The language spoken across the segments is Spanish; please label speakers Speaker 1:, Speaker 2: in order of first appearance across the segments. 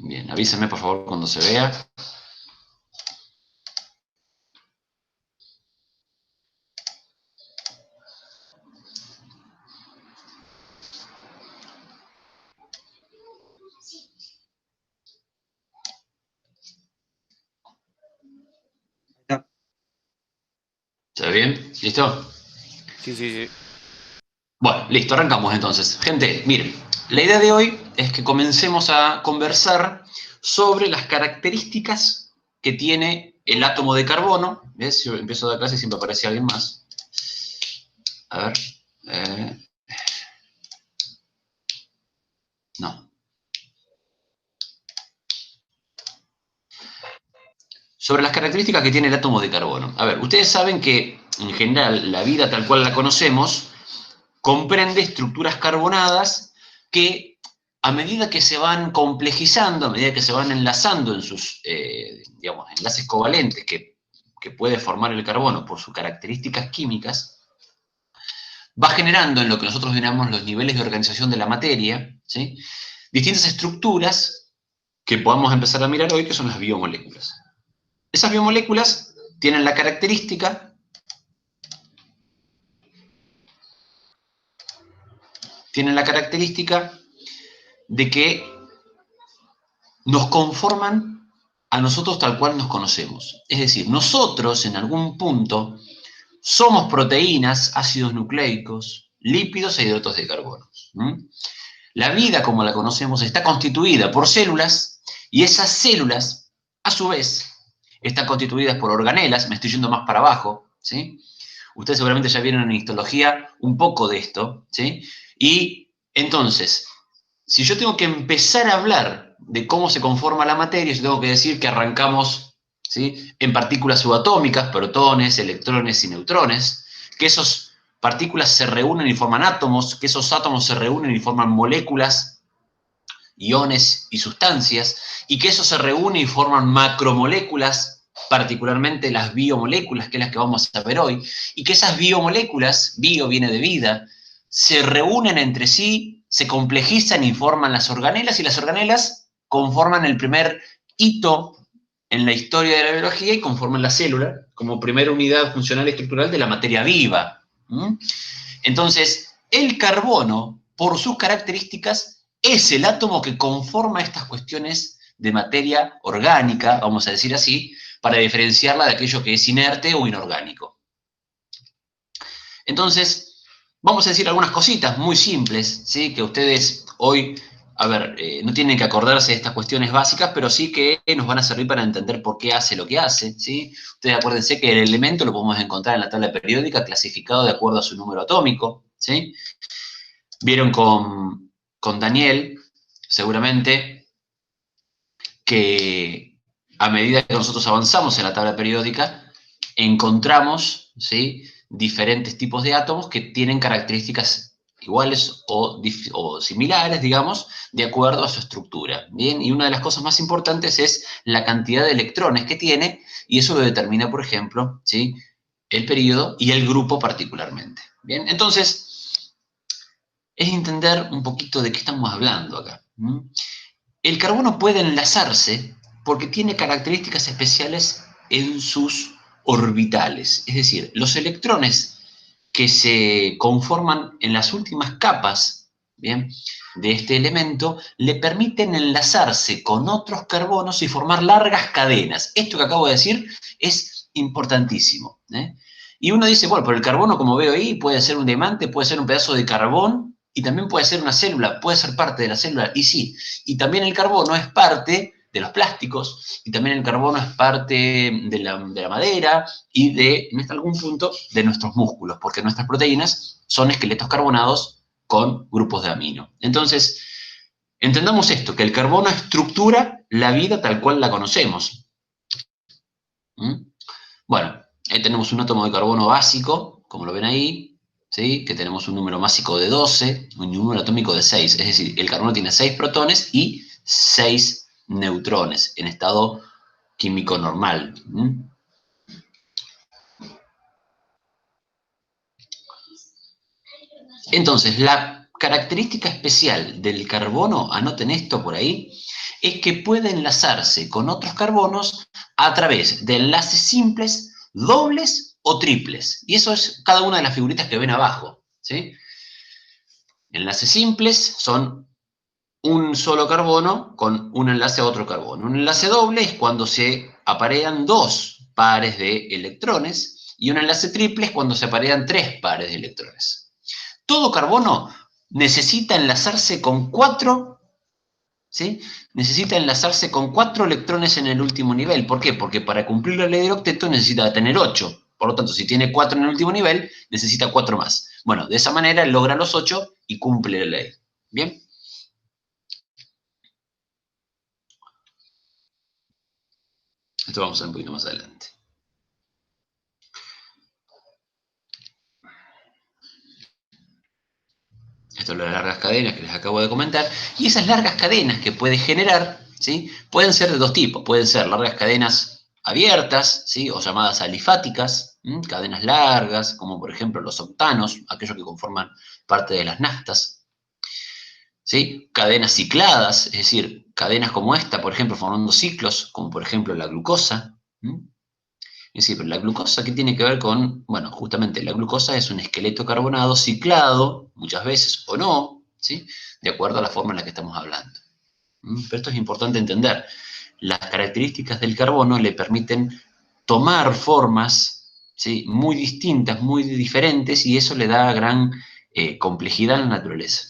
Speaker 1: Bien, avísenme por favor cuando se vea. ¿Se ve bien? ¿Listo?
Speaker 2: Sí, sí, sí.
Speaker 1: Bueno, listo, arrancamos entonces. Gente, miren, la idea de hoy es que comencemos a conversar sobre las características que tiene el átomo de carbono. ¿Ves? Si yo empiezo a dar clase siempre aparece alguien más. A ver. eh, no. Sobre las características que tiene el átomo de carbono. A ver, ustedes saben que en general la vida tal cual la conocemos comprende estructuras carbonadas que a medida que se van complejizando, a medida que se van enlazando en sus digamos, enlaces covalentes que puede formar el carbono por sus características químicas, va generando en lo que nosotros denominamos los niveles de organización de la materia, ¿sí? Distintas estructuras que podamos empezar a mirar hoy, que son las biomoléculas. Esas biomoléculas tienen la característica, tienen la característica de que nos conforman a nosotros tal cual nos conocemos. Es decir, nosotros en algún punto somos proteínas, ácidos nucleicos, lípidos e hidratos de carbono. La vida como la conocemos está constituida por células y esas células, a su vez, están constituidas por organelas, me estoy yendo más para abajo, ¿sí? Ustedes seguramente ya vieron en histología un poco de esto, ¿sí? Y entonces, si yo tengo que empezar a hablar de cómo se conforma la materia, yo tengo que decir que arrancamos, ¿sí?, en partículas subatómicas, protones, electrones y neutrones, que esas partículas se reúnen y forman átomos, que esos átomos se reúnen y forman moléculas, iones y sustancias, y que eso se reúne y forman macromoléculas, particularmente las biomoléculas, que es las que vamos a ver hoy, y que esas biomoléculas, bio viene de vida, se reúnen entre sí, se complejizan y forman las organelas, y las organelas conforman el primer hito en la historia de la biología y conforman la célula como primera unidad funcional y estructural de la materia viva. Entonces, el carbono, por sus características, es el átomo que conforma estas cuestiones de materia orgánica, vamos a decir así, para diferenciarla de aquello que es inerte o inorgánico. Entonces, vamos a decir algunas cositas muy simples, ¿sí?, que ustedes hoy, a ver, no tienen que acordarse de estas cuestiones básicas, pero sí que nos van a servir para entender por qué hace lo que hace, ¿sí? Ustedes acuérdense que el elemento lo podemos encontrar en la tabla periódica clasificado de acuerdo a su número atómico, ¿sí? Vieron con Daniel, seguramente, que a medida que nosotros avanzamos en la tabla periódica, encontramos, ¿sí?, diferentes tipos de átomos que tienen características iguales o similares, digamos, de acuerdo a su estructura. Bien, y una de las cosas más importantes es la cantidad de electrones que tiene, y eso lo determina, por ejemplo, ¿sí?, el periodo y el grupo particularmente. Bien, entonces, es entender un poquito de qué estamos hablando acá. El carbono puede enlazarse porque tiene características especiales en sus orbitales. Es decir, los electrones que se conforman en las últimas capas, ¿bien?, de este elemento le permiten enlazarse con otros carbonos y formar largas cadenas. Esto que acabo de decir es importantísimo, ¿eh? Y uno dice, bueno, pero el carbono, como veo ahí, puede ser un diamante, puede ser un pedazo de carbón y también puede ser una célula, puede ser parte de la célula. Y sí, y también el carbono es parte de los plásticos, y también el carbono es parte de la madera y de, en algún punto, de nuestros músculos, porque nuestras proteínas son esqueletos carbonados con grupos de amino. Entonces, entendamos esto, que el carbono estructura la vida tal cual la conocemos. Bueno, ahí tenemos un átomo de carbono básico, como lo ven ahí, ¿sí?, que tenemos un número másico de 12, un número atómico de 6. Es decir, el carbono tiene 6 protones y 6 neutrones en estado químico normal. Entonces, la característica especial del carbono, anoten esto por ahí, es que puede enlazarse con otros carbonos a través de enlaces simples, dobles o triples. Y eso es cada una de las figuritas que ven abajo, ¿sí? Enlaces simples son un solo carbono con un enlace a otro carbono. Un enlace doble es cuando se aparean dos pares de electrones, y un enlace triple es cuando se aparean tres pares de electrones. Todo carbono necesita enlazarse con cuatro, ¿sí? Necesita enlazarse con 4 electrones en el último nivel. ¿Por qué? Porque para cumplir la ley del octeto necesita tener 8. Por lo tanto, si tiene 4 en el último nivel, necesita 4 más. Bueno, de esa manera logra los 8 y cumple la ley. ¿Bien? Esto vamos a ver un poquito más adelante. Esto es lo de las largas cadenas que les acabo de comentar. Y esas largas cadenas que puede generar, ¿sí? Pueden ser de dos tipos. Pueden ser largas cadenas abiertas, ¿sí? O llamadas alifáticas, cadenas largas, como por ejemplo los octanos, aquellos que conforman parte de las naftas. ¿Sí? Cadenas cicladas, es decir, cadenas como esta, por ejemplo, formando ciclos, como por ejemplo la glucosa. Es decir, la glucosa, ¿qué tiene que ver con? Bueno, justamente la glucosa es un esqueleto carbonado ciclado, muchas veces o no, ¿sí? De acuerdo a la forma en la que estamos hablando. Pero esto es importante entender. Las características del carbono le permiten tomar formas, ¿sí? Muy distintas, muy diferentes, y eso le da gran complejidad a la naturaleza.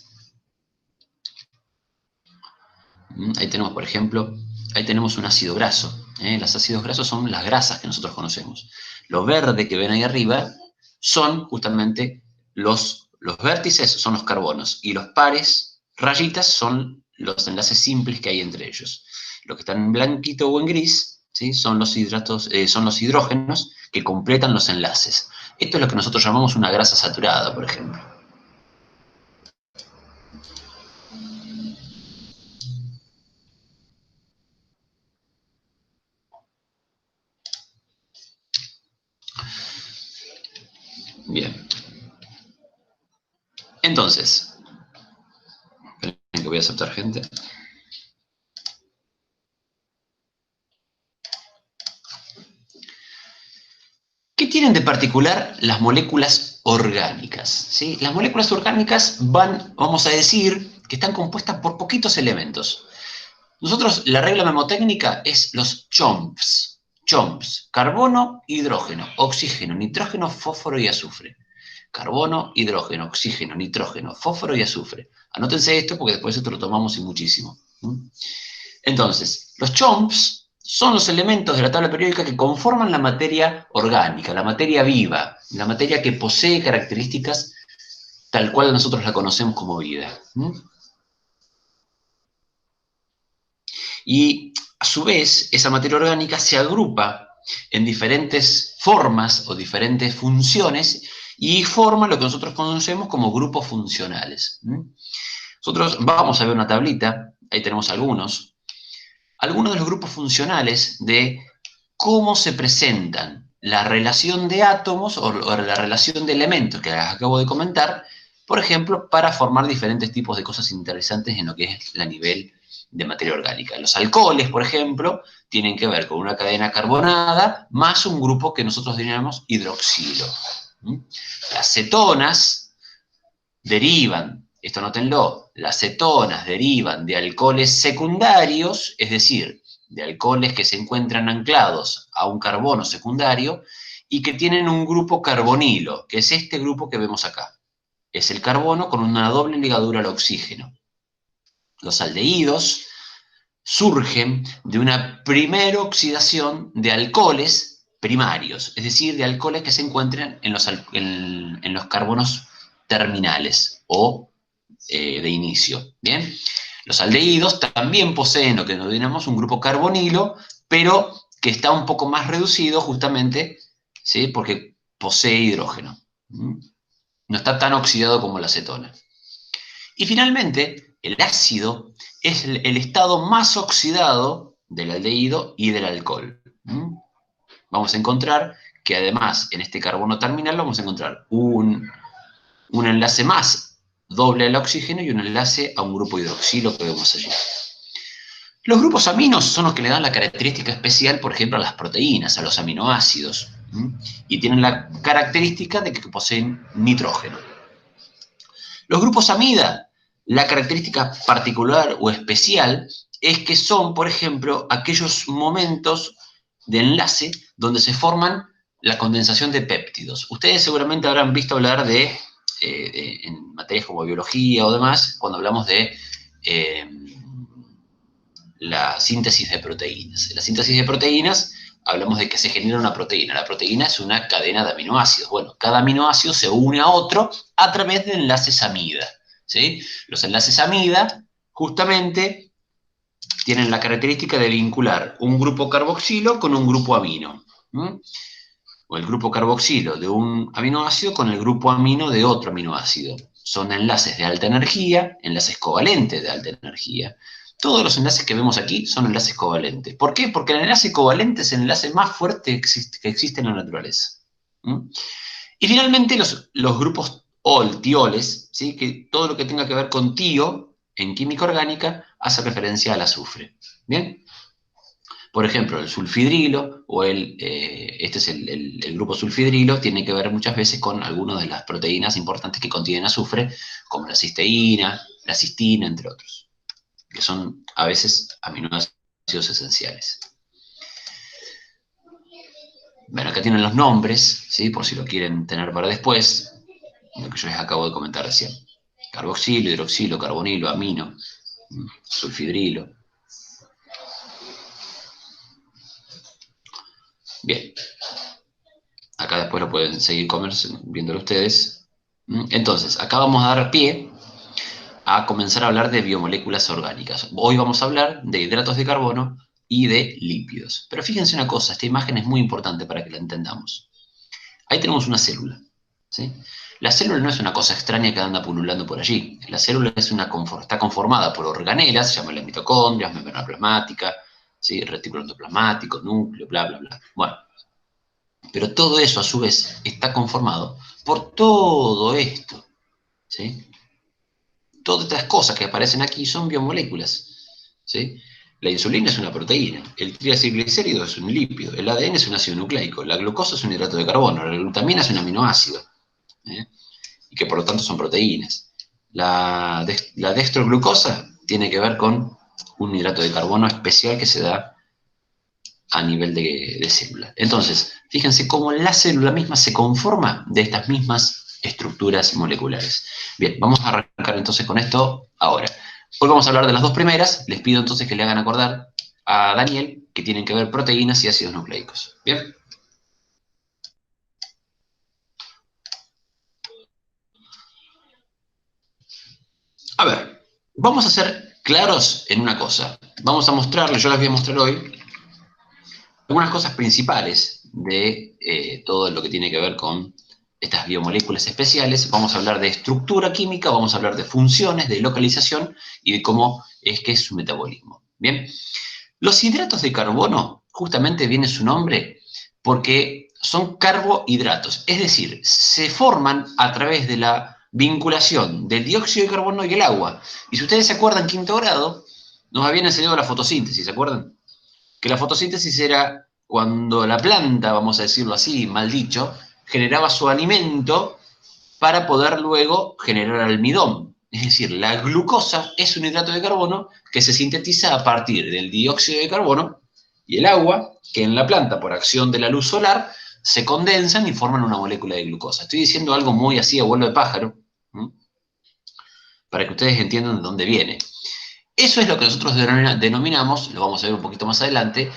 Speaker 1: Ahí tenemos, por ejemplo, ahí tenemos un ácido graso. Los ácidos grasos son las grasas que nosotros conocemos. Lo verde que ven ahí arriba son justamente los vértices, son los carbonos, y los pares, rayitas, son los enlaces simples que hay entre ellos. Lo que están en blanquito o en gris, ¿sí? Son los son los hidrógenos que completan los enlaces. Esto es lo que nosotros llamamos una grasa saturada, por ejemplo. Bien. Entonces, esperen que voy a aceptar gente. ¿Qué tienen de particular las moléculas orgánicas? ¿Sí? Las moléculas orgánicas vamos a decir, que están compuestas por poquitos elementos. Nosotros, la regla memotécnica es los CHOMPs. CHOMPs, carbono, hidrógeno, oxígeno, nitrógeno, fósforo y azufre. Carbono, hidrógeno, oxígeno, nitrógeno, fósforo y azufre. Anótense esto porque después esto lo tomamos y muchísimo. Entonces, los CHOMPs son los elementos de la tabla periódica que conforman la materia orgánica, la materia viva, la materia que posee características tal cual nosotros la conocemos como vida. Y a su vez, esa materia orgánica se agrupa en diferentes formas o diferentes funciones y forma lo que nosotros conocemos como grupos funcionales. Nosotros vamos a ver una tablita, ahí tenemos algunos de los grupos funcionales de cómo se presentan la relación de átomos o la relación de elementos que acabo de comentar, por ejemplo, para formar diferentes tipos de cosas interesantes en lo que es a nivel de materia orgánica. Los alcoholes, por ejemplo, tienen que ver con una cadena carbonada más un grupo que nosotros denominamos hidroxilo. Las cetonas derivan, esto nótenlo, las cetonas derivan de alcoholes secundarios, es decir, de alcoholes que se encuentran anclados a un carbono secundario y que tienen un grupo carbonilo, que es este grupo que vemos acá. Es el carbono con una doble ligadura al oxígeno. Los aldehídos surgen de una primera oxidación de alcoholes primarios, es decir, de alcoholes que se encuentran en los carbonos terminales o de inicio. ¿Bien? Los aldehídos también poseen lo que denominamos un grupo carbonilo, pero que está un poco más reducido justamente, ¿sí? Porque posee hidrógeno. No está tan oxidado como la acetona. Y finalmente, el ácido es el estado más oxidado del aldehído y del alcohol. Vamos a encontrar que además en este carbono terminal vamos a encontrar un enlace más doble al oxígeno y un enlace a un grupo hidroxilo que vemos allí. Los grupos aminos son los que le dan la característica especial, por ejemplo, a las proteínas, a los aminoácidos, y tienen la característica de que poseen nitrógeno. Los grupos amida, la característica particular o especial es que son, por ejemplo, aquellos momentos de enlace donde se forman la condensación de péptidos. Ustedes seguramente habrán visto hablar en materias como biología o demás, cuando hablamos de la síntesis de proteínas. En la síntesis de proteínas hablamos de que se genera una proteína. La proteína es una cadena de aminoácidos. Bueno, cada aminoácido se une a otro a través de enlaces amida, ¿sí? Los enlaces amida justamente tienen la característica de vincular un grupo carboxilo con un grupo amino. O el grupo carboxilo de un aminoácido con el grupo amino de otro aminoácido. Son enlaces de alta energía, enlaces covalentes de alta energía. Todos los enlaces que vemos aquí son enlaces covalentes. ¿Por qué? Porque el enlace covalente es el enlace más fuerte que existe en la naturaleza. Y finalmente los grupos OL, tioles, ¿sí? Que todo lo que tenga que ver con tío en química orgánica hace referencia al azufre. ¿Bien? Por ejemplo, el sulfidrilo, este es el grupo sulfidrilo, tiene que ver muchas veces con algunas de las proteínas importantes que contienen azufre, como la cisteína, la cistina, entre otros, que son a veces aminoácidos esenciales. Bueno, acá tienen los nombres, ¿sí? Por si lo quieren tener para después, lo que yo les acabo de comentar recién. Carboxilo, hidroxilo, carbonilo, amino, sulfidrilo. Bien. Acá después lo pueden seguir viéndolo ustedes. Entonces, acá vamos a dar pie a comenzar a hablar de biomoléculas orgánicas. Hoy vamos a hablar de hidratos de carbono y de lípidos. Pero fíjense una cosa, esta imagen es muy importante para que la entendamos. Ahí tenemos una célula, ¿sí? La célula no es una cosa extraña que anda pululando por allí. La célula está conformada por organelas, se llaman las mitocondrias, membrana plasmática, ¿sí? Retículo endoplasmático, núcleo, bla, bla, bla. Bueno, pero todo eso, a su vez, está conformado por todo esto, ¿sí? Todas estas cosas que aparecen aquí son biomoléculas, ¿sí? La insulina es una proteína, el triacilglicérido es un lípido, el ADN es un ácido nucleico, la glucosa es un hidrato de carbono, la glutamina es un aminoácido, ¿eh? Y que por lo tanto son proteínas. La dextroglucosa tiene que ver con un hidrato de carbono especial que se da a nivel de célula. Entonces, fíjense cómo la célula misma se conforma de estas mismas estructuras moleculares. Bien, vamos a arrancar entonces con esto ahora. Hoy vamos a hablar de las dos primeras. Les pido entonces que le hagan acordar a Daniel que tienen que ver proteínas y ácidos nucleicos. Bien. A ver, vamos a ser claros en una cosa. Vamos a mostrarles, yo les voy a mostrar hoy, algunas cosas principales de todo lo que tiene que ver con estas biomoléculas especiales. Vamos a hablar de estructura química, vamos a hablar de funciones, de localización y de cómo es que es su metabolismo. Bien, los hidratos de carbono, justamente viene su nombre porque son carbohidratos, es decir, se forman a través de la vinculación del dióxido de carbono y el agua. Y si ustedes se acuerdan, quinto grado, nos habían enseñado la fotosíntesis, ¿se acuerdan? Que la fotosíntesis era cuando la planta, vamos a decirlo así, mal dicho, generaba su alimento para poder luego generar almidón. Es decir, la glucosa es un hidrato de carbono que se sintetiza a partir del dióxido de carbono y el agua, que en la planta, por acción de la luz solar, se condensan y forman una molécula de glucosa. Estoy diciendo algo muy así a vuelo de pájaro, para que ustedes entiendan de dónde viene. Eso es lo que nosotros denominamos, lo vamos a ver un poquito más adelante,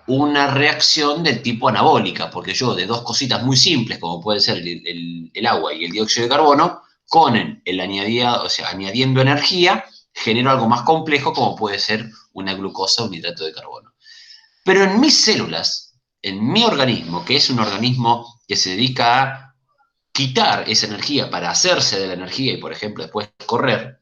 Speaker 1: una reacción del tipo anabólica, porque yo de dos cositas muy simples, como puede ser el agua y el dióxido de carbono, con el añadido, o sea, añadiendo energía, genero algo más complejo, como puede ser una glucosa o un hidrato de carbono. Pero en mis células, en mi organismo, que es un organismo que se dedica a quitar esa energía para hacerse de la energía y, por ejemplo, después correr,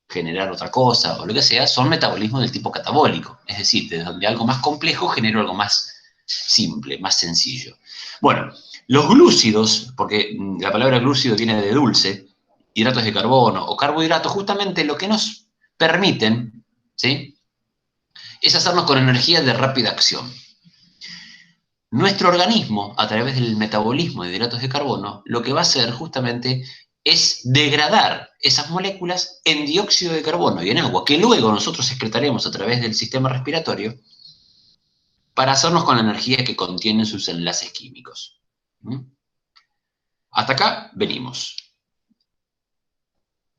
Speaker 1: generar otra cosa o lo que sea, son metabolismos del tipo catabólico. Es decir, desde donde algo más complejo genero algo más simple, más sencillo. Bueno, los glúcidos, porque la palabra glúcido viene de dulce, hidratos de carbono o carbohidratos, justamente lo que nos permiten, ¿sí?, es hacernos con energía de rápida acción. Nuestro organismo, a través del metabolismo de hidratos de carbono, lo que va a hacer justamente es degradar esas moléculas en dióxido de carbono y en agua, que luego nosotros excretaremos a través del sistema respiratorio para hacernos con la energía que contienen sus enlaces químicos. Hasta acá venimos.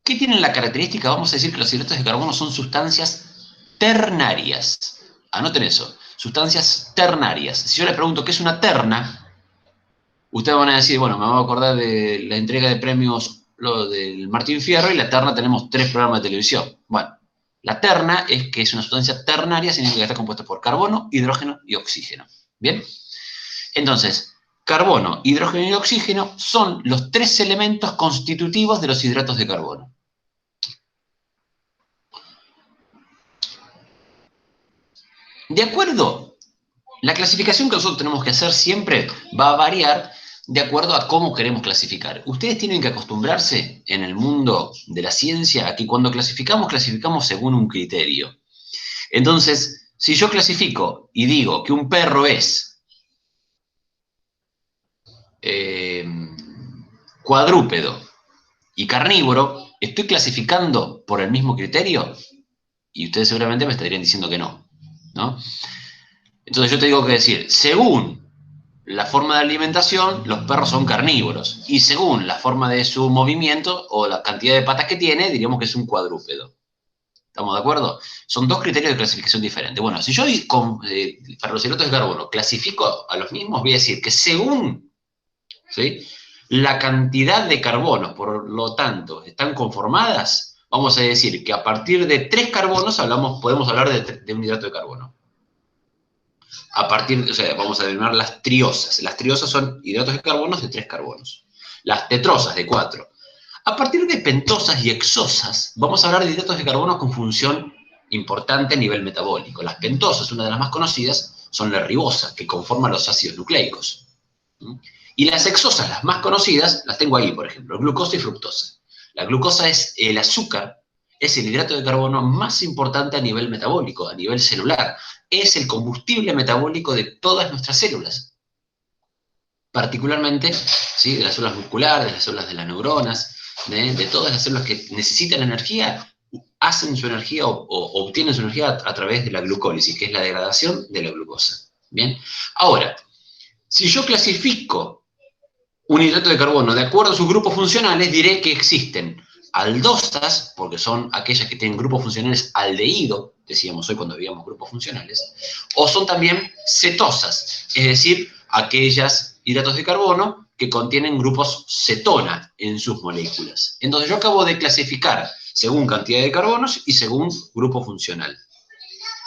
Speaker 1: ¿Qué tienen la característica? Vamos a decir que los hidratos de carbono son sustancias ternarias. Anoten eso, sustancias ternarias. Si yo le pregunto qué es una terna, ustedes van a decir, bueno, me voy a acordar de la entrega de premios lo del Martín Fierro y la terna tenemos 3 programas de televisión. Bueno, la terna es que es una sustancia ternaria, significa que está compuesta por carbono, hidrógeno y oxígeno. ¿Bien? Entonces, carbono, hidrógeno y oxígeno son los 3 elementos constitutivos de los hidratos de carbono. De acuerdo, la clasificación que nosotros tenemos que hacer siempre va a variar de acuerdo a cómo queremos clasificar. Ustedes tienen que acostumbrarse en el mundo de la ciencia a que cuando clasificamos, clasificamos según un criterio. Entonces, si yo clasifico y digo que un perro es cuadrúpedo y carnívoro, ¿estoy clasificando por el mismo criterio? Y ustedes seguramente me estarían diciendo que no, ¿no? Entonces yo tengo que decir, según la forma de alimentación, los perros son carnívoros. Y según la forma de su movimiento o la cantidad de patas que tiene, diríamos que es un cuadrúpedo. ¿Estamos de acuerdo? Son 2 criterios de clasificación diferentes. Bueno, si yo para los hidratos de carbono clasifico a los mismos, voy a decir que según, ¿sí?, la cantidad de carbonos, por lo tanto, están conformadas, vamos a decir que a partir de 3 carbonos podemos hablar de un hidrato de carbono. O sea, vamos a denominar las triosas. Las triosas son hidratos de carbono de 3 carbonos. Las tetrosas de 4. A partir de pentosas y hexosas, vamos a hablar de hidratos de carbono con función importante a nivel metabólico. Las pentosas, una de las más conocidas, son la ribosa, que conforman los ácidos nucleicos. Y las hexosas, las más conocidas, las tengo ahí, por ejemplo, glucosa y fructosa. La glucosa es el azúcar, es el hidrato de carbono más importante a nivel metabólico, a nivel celular. Es el combustible metabólico de todas nuestras células. Particularmente, ¿sí?, de las células musculares, de las células de las neuronas, de todas las células que necesitan energía, hacen su energía o obtienen su energía a través de la glucólisis, que es la degradación de la glucosa. ¿Bien? Ahora, si yo clasifico un hidrato de carbono de acuerdo a sus grupos funcionales, diré que existen aldosas, porque son aquellas que tienen grupos funcionales aldehído, decíamos hoy cuando veíamos grupos funcionales, o son también cetosas, es decir, aquellas hidratos de carbono que contienen grupos cetona en sus moléculas. Entonces yo acabo de clasificar según cantidad de carbonos y según grupo funcional.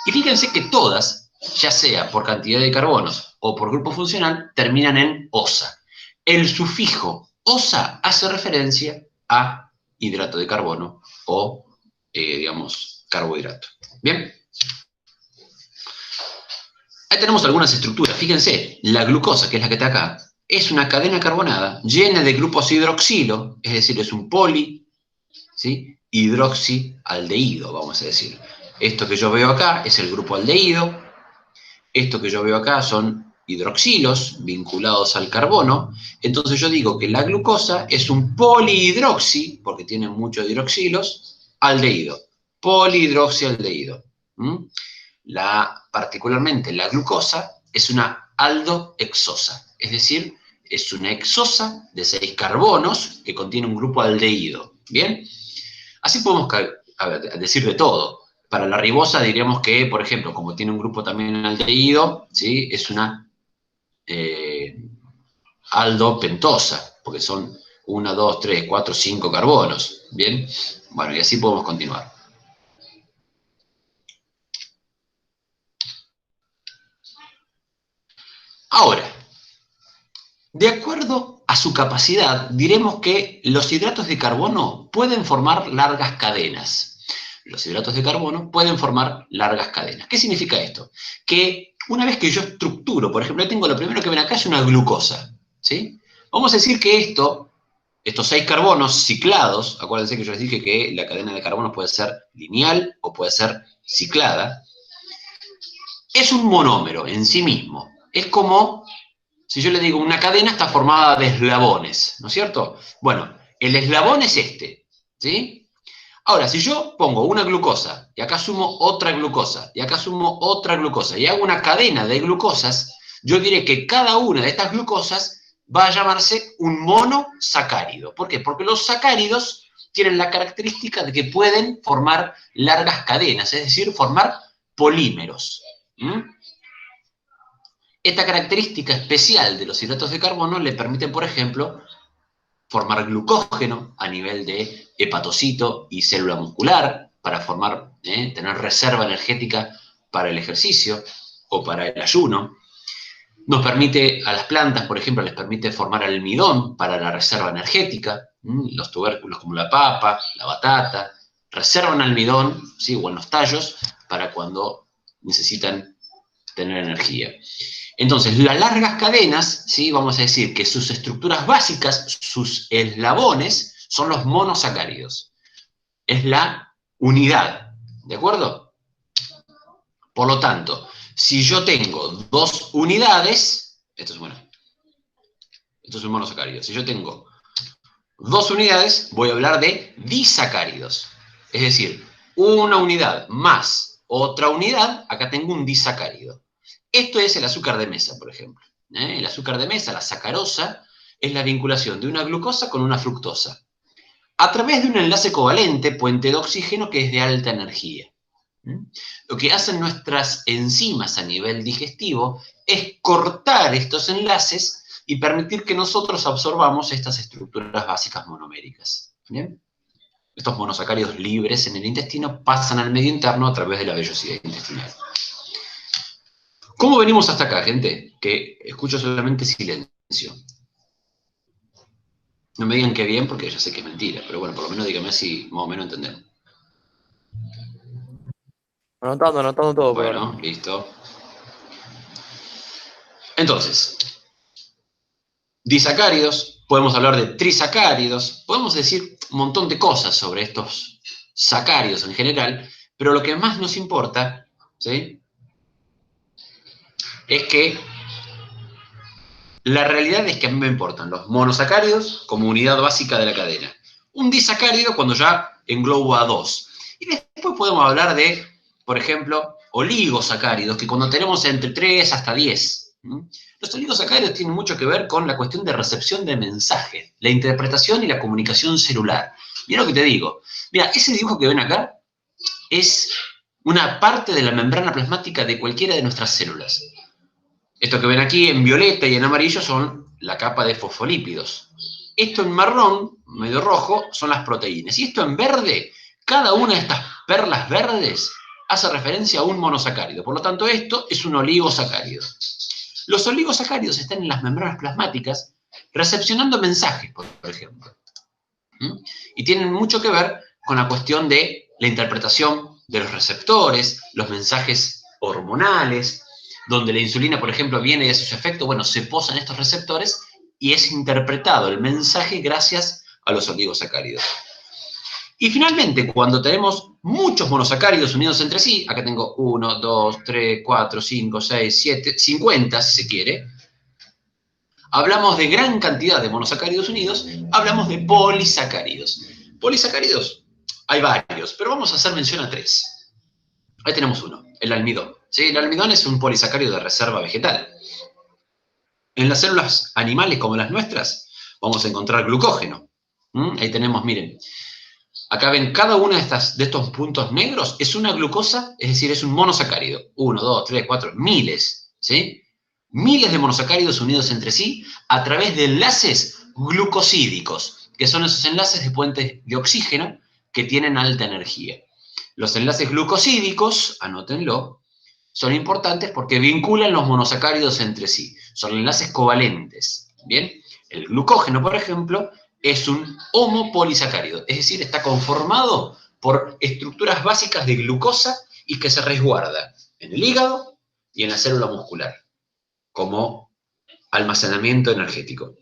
Speaker 1: Y fíjense que todas, ya sea por cantidad de carbonos o por grupo funcional, terminan en osa. El sufijo osa hace referencia a hidrato de carbono o, digamos, carbohidrato. ¿Bien? Ahí tenemos algunas estructuras. Fíjense, la glucosa, que es la que está acá, es una cadena carbonada llena de grupos hidroxilo, es decir, es un poli, ¿sí?, hidroxialdehído, vamos a decir. Esto que yo veo acá es el grupo aldehído. Esto que yo veo acá son hidroxilos vinculados al carbono. Entonces yo digo que la glucosa es un polihidroxi, porque tiene muchos hidroxilos, aldehído. Polihidroxialdehído. Particularmente la glucosa es una aldohexosa, es decir, es una hexosa de 6 carbonos que contiene un grupo aldehído. ¿Bien? Así podemos decir de todo. Para la ribosa diríamos que, por ejemplo, como tiene un grupo también aldehído, ¿sí?, es una aldopentosa, porque son 1, 2, 3, 4, 5 carbonos. ¿Bien? Bueno, y así podemos continuar. Ahora, de acuerdo a su capacidad, diremos que los hidratos de carbono pueden formar largas cadenas. Los hidratos de carbono pueden formar largas cadenas. ¿Qué significa esto? Que una vez que yo estructuro, por ejemplo, yo tengo lo primero que ven acá es una glucosa, ¿sí? Vamos a decir que estos 6 carbonos ciclados, acuérdense que yo les dije que la cadena de carbonos puede ser lineal o puede ser ciclada, es un monómero en sí mismo. Es como, si yo le digo, una cadena está formada de eslabones, ¿no es cierto? Bueno, el eslabón es este, ¿sí? Ahora, si yo pongo una glucosa, y acá sumo otra glucosa, y acá sumo otra glucosa, y hago una cadena de glucosas, yo diré que cada una de estas glucosas va a llamarse un monosacárido. ¿Por qué? Porque los sacáridos tienen la característica de que pueden formar largas cadenas, es decir, formar polímeros. ¿Mm? Esta característica especial de los hidratos de carbono le permite, por ejemplo, formar glucógeno a nivel de hepatocito y célula muscular para formar, tener reserva energética para el ejercicio o para el ayuno. Nos permite, a las plantas, por ejemplo, les permite formar almidón para la reserva energética. Los tubérculos como la papa, la batata, reservan almidón, ¿sí? O en los tallos para cuando necesitan tener energía. Entonces, las largas cadenas, ¿sí? Vamos a decir que sus estructuras básicas, sus eslabones, son los monosacáridos. Es la unidad, ¿de acuerdo? Por lo tanto, si yo tengo dos unidades, esto es un monosacárido. Si yo tengo dos unidades, voy a hablar de disacáridos. Es decir, una unidad más otra unidad, acá tengo un disacárido. Esto es el azúcar de mesa, por ejemplo. El azúcar de mesa, la sacarosa, es la vinculación de una glucosa con una fructosa, a través de un enlace covalente, puente de oxígeno, que es de alta energía. Lo que hacen nuestras enzimas a nivel digestivo es cortar estos enlaces y permitir que nosotros absorbamos estas estructuras básicas monoméricas. ¿Bien? Estos monosacáridos libres en el intestino pasan al medio interno a través de la vellosidad intestinal. ¿Cómo venimos hasta acá, gente? Que escucho solamente silencio. No me digan que bien, porque ya sé que es mentira, pero bueno, por lo menos díganme si más o menos entendemos.
Speaker 2: Anotando todo por ahora.
Speaker 1: Bueno, listo. Entonces, disacáridos, podemos hablar de trisacáridos, podemos decir un montón de cosas sobre estos sacáridos en general, pero lo que más nos importa, ¿sí? Es que la realidad es que a mí me importan los monosacáridos como unidad básica de la cadena. Un disacárido cuando ya englobo a dos. Y después podemos hablar de, por ejemplo, oligosacáridos, que cuando tenemos entre 3 hasta 10. Los oligosacáridos tienen mucho que ver con la cuestión de recepción de mensaje, la interpretación y la comunicación celular. Mira lo que te digo. Mira, ese dibujo que ven acá es una parte de la membrana plasmática de cualquiera de nuestras células. Esto que ven aquí en violeta y en amarillo son la capa de fosfolípidos. Esto en marrón, medio rojo, son las proteínas. Y esto en verde, cada una de estas perlas verdes hace referencia a un monosacárido. Por lo tanto, esto es un oligosacárido. Los oligosacáridos están en las membranas plasmáticas recepcionando mensajes, por ejemplo. Y tienen mucho que ver con la cuestión de la interpretación de los receptores, los mensajes hormonales, donde la insulina, por ejemplo, viene de sus efectos, bueno, se posan estos receptores y es interpretado el mensaje gracias a los oligosacáridos. Y finalmente, cuando tenemos muchos monosacáridos unidos entre sí, acá tengo 1, 2, 3, 4, 5, 6, 7, 50, si se quiere, hablamos de gran cantidad de monosacáridos unidos, hablamos de polisacáridos. Polisacáridos, hay varios, pero vamos a hacer mención a 3. Ahí tenemos uno, el almidón. ¿Sí? El almidón es un polisacárido de reserva vegetal. En las células animales como las nuestras, vamos a encontrar glucógeno. Ahí tenemos, miren, acá ven cada uno de estos puntos negros es una glucosa, es decir, es un monosacárido. 1, 2, 3, 4, miles, ¿sí? Miles de monosacáridos unidos entre sí a través de enlaces glucosídicos, que son esos enlaces de puentes de oxígeno que tienen alta energía. Los enlaces glucosídicos, anótenlo, son importantes porque vinculan los monosacáridos entre sí. Son enlaces covalentes. ¿Bien? El glucógeno, por ejemplo, es un homopolisacárido, es decir, está conformado por estructuras básicas de glucosa y que se resguarda en el hígado y en la célula muscular como almacenamiento energético.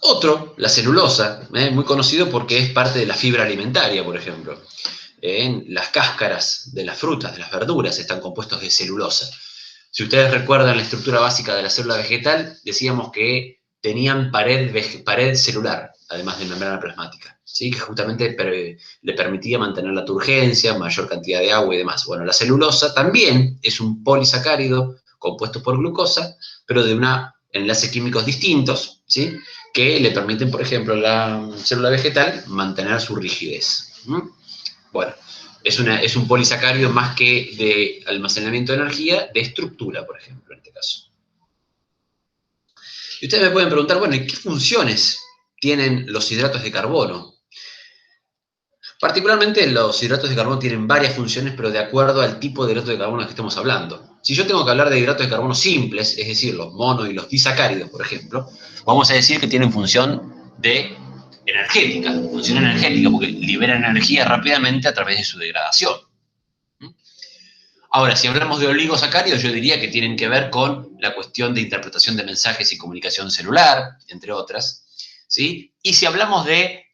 Speaker 1: Otro, la celulosa, muy conocido porque es parte de la fibra alimentaria, por ejemplo. en las cáscaras de las frutas, de las verduras, están compuestos de celulosa. Si ustedes recuerdan la estructura básica de la célula vegetal, decíamos que tenían pared celular, además de membrana plasmática, ¿sí? Que justamente le permitía mantener la turgencia, mayor cantidad de agua y demás. Bueno, la celulosa también es un polisacárido compuesto por glucosa, pero de enlaces químicos distintos, ¿sí? Que le permiten, por ejemplo, a la célula vegetal mantener su rigidez. Bueno, es un polisacárido más que de almacenamiento de energía, de estructura, por ejemplo, en este caso. Y ustedes me pueden preguntar, bueno, ¿y qué funciones tienen los hidratos de carbono? Particularmente los hidratos de carbono tienen varias funciones, pero de acuerdo al tipo de hidrato de carbono que estemos hablando. Si yo tengo que hablar de hidratos de carbono simples, es decir, los mono y los disacáridos, por ejemplo, vamos a decir que tienen función energética, porque liberan energía rápidamente a través de su degradación. Ahora, si hablamos de oligosacáridos, yo diría que tienen que ver con la cuestión de interpretación de mensajes y comunicación celular, entre otras, ¿sí? Y si hablamos de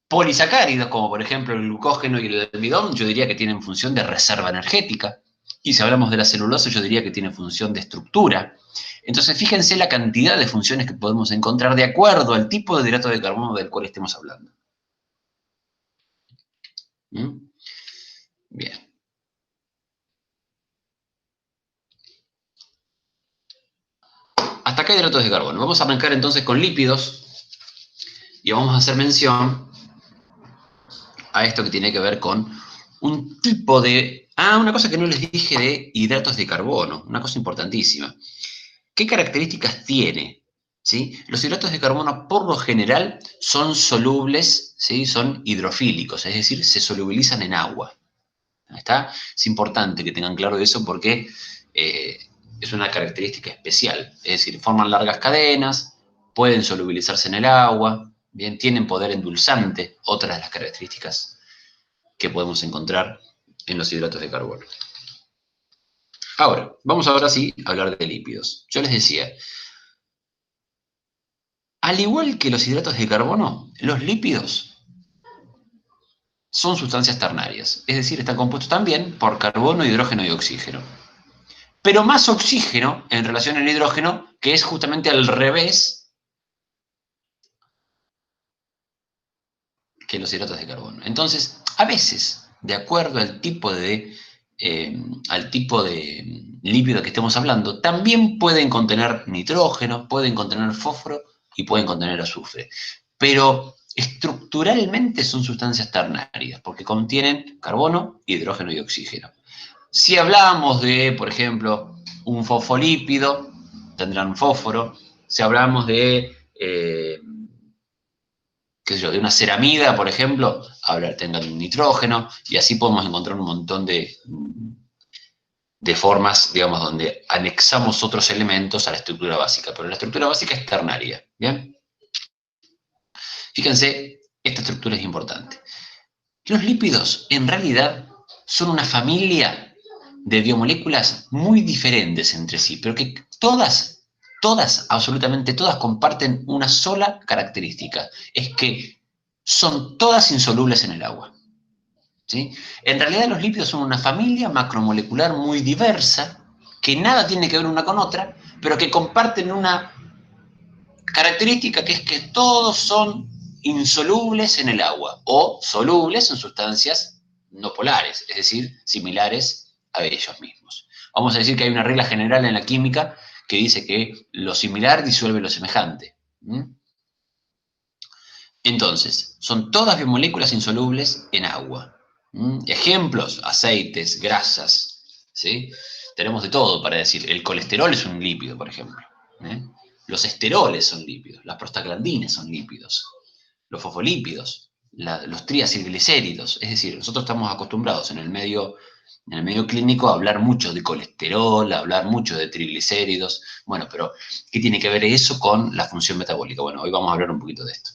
Speaker 1: polisacáridos, como por ejemplo el glucógeno y el almidón, yo diría que tienen función de reserva energética. Y si hablamos de la celulosa, yo diría que tiene función de estructura. Entonces, fíjense la cantidad de funciones que podemos encontrar de acuerdo al tipo de hidrato de carbono del cual estemos hablando. Bien. Hasta acá hidratos de carbono. Vamos a arrancar entonces con lípidos y vamos a hacer mención a esto que tiene que ver con un tipo de... una cosa que no les dije de hidratos de carbono, una cosa importantísima. ¿Qué características tiene? ¿Sí? Los hidratos de carbono, por lo general, son solubles, ¿sí? Son hidrofílicos, es decir, se solubilizan en agua. ¿Está? Es importante que tengan claro eso porque es una característica especial. Es decir, forman largas cadenas, pueden solubilizarse en el agua, bien, tienen poder endulzante, otra de las características que podemos encontrar en los hidratos de carbono. Ahora, vamos ahora sí a hablar de lípidos. Yo les decía, al igual que los hidratos de carbono, los lípidos son sustancias ternarias, es decir, están compuestos también por carbono, hidrógeno y oxígeno. Pero más oxígeno en relación al hidrógeno, que es justamente al revés que los hidratos de carbono. Entonces, a veces, de acuerdo al tipo de lípido que estemos hablando, también pueden contener nitrógeno, pueden contener fósforo y pueden contener azufre. Pero estructuralmente son sustancias ternarias, porque contienen carbono, hidrógeno y oxígeno. Si hablamos de, por ejemplo, un fosfolípido, tendrán fósforo. Si hablamos de, qué sé yo, de una ceramida, por ejemplo, tendrán nitrógeno, y así podemos encontrar un montón de formas, digamos, donde anexamos otros elementos a la estructura básica, pero la estructura básica es ternaria, ¿bien? Fíjense, esta estructura es importante. Los lípidos, en realidad, son una familia de biomoléculas muy diferentes entre sí, pero que todas, absolutamente todas, comparten una sola característica, es que son todas insolubles en el agua. ¿Sí? En realidad los lípidos son una familia macromolecular muy diversa, que nada tiene que ver una con otra, pero que comparten una característica que es que todos son insolubles en el agua o solubles en sustancias no polares, es decir, similares a ellos mismos. Vamos a decir que hay una regla general en la química que dice que lo similar disuelve lo semejante. Entonces, son todas biomoléculas insolubles en agua. Ejemplos, aceites, grasas, ¿sí? Tenemos de todo para decir. El colesterol es un lípido, por ejemplo. Los esteroles son lípidos, las prostaglandinas son lípidos, los fosfolípidos, los triacilglicéridos. Es decir, nosotros estamos acostumbrados en el medio clínico a hablar mucho de colesterol, a hablar mucho de triglicéridos. Bueno, pero ¿qué tiene que ver eso con la función metabólica? Bueno, hoy vamos a hablar un poquito de esto.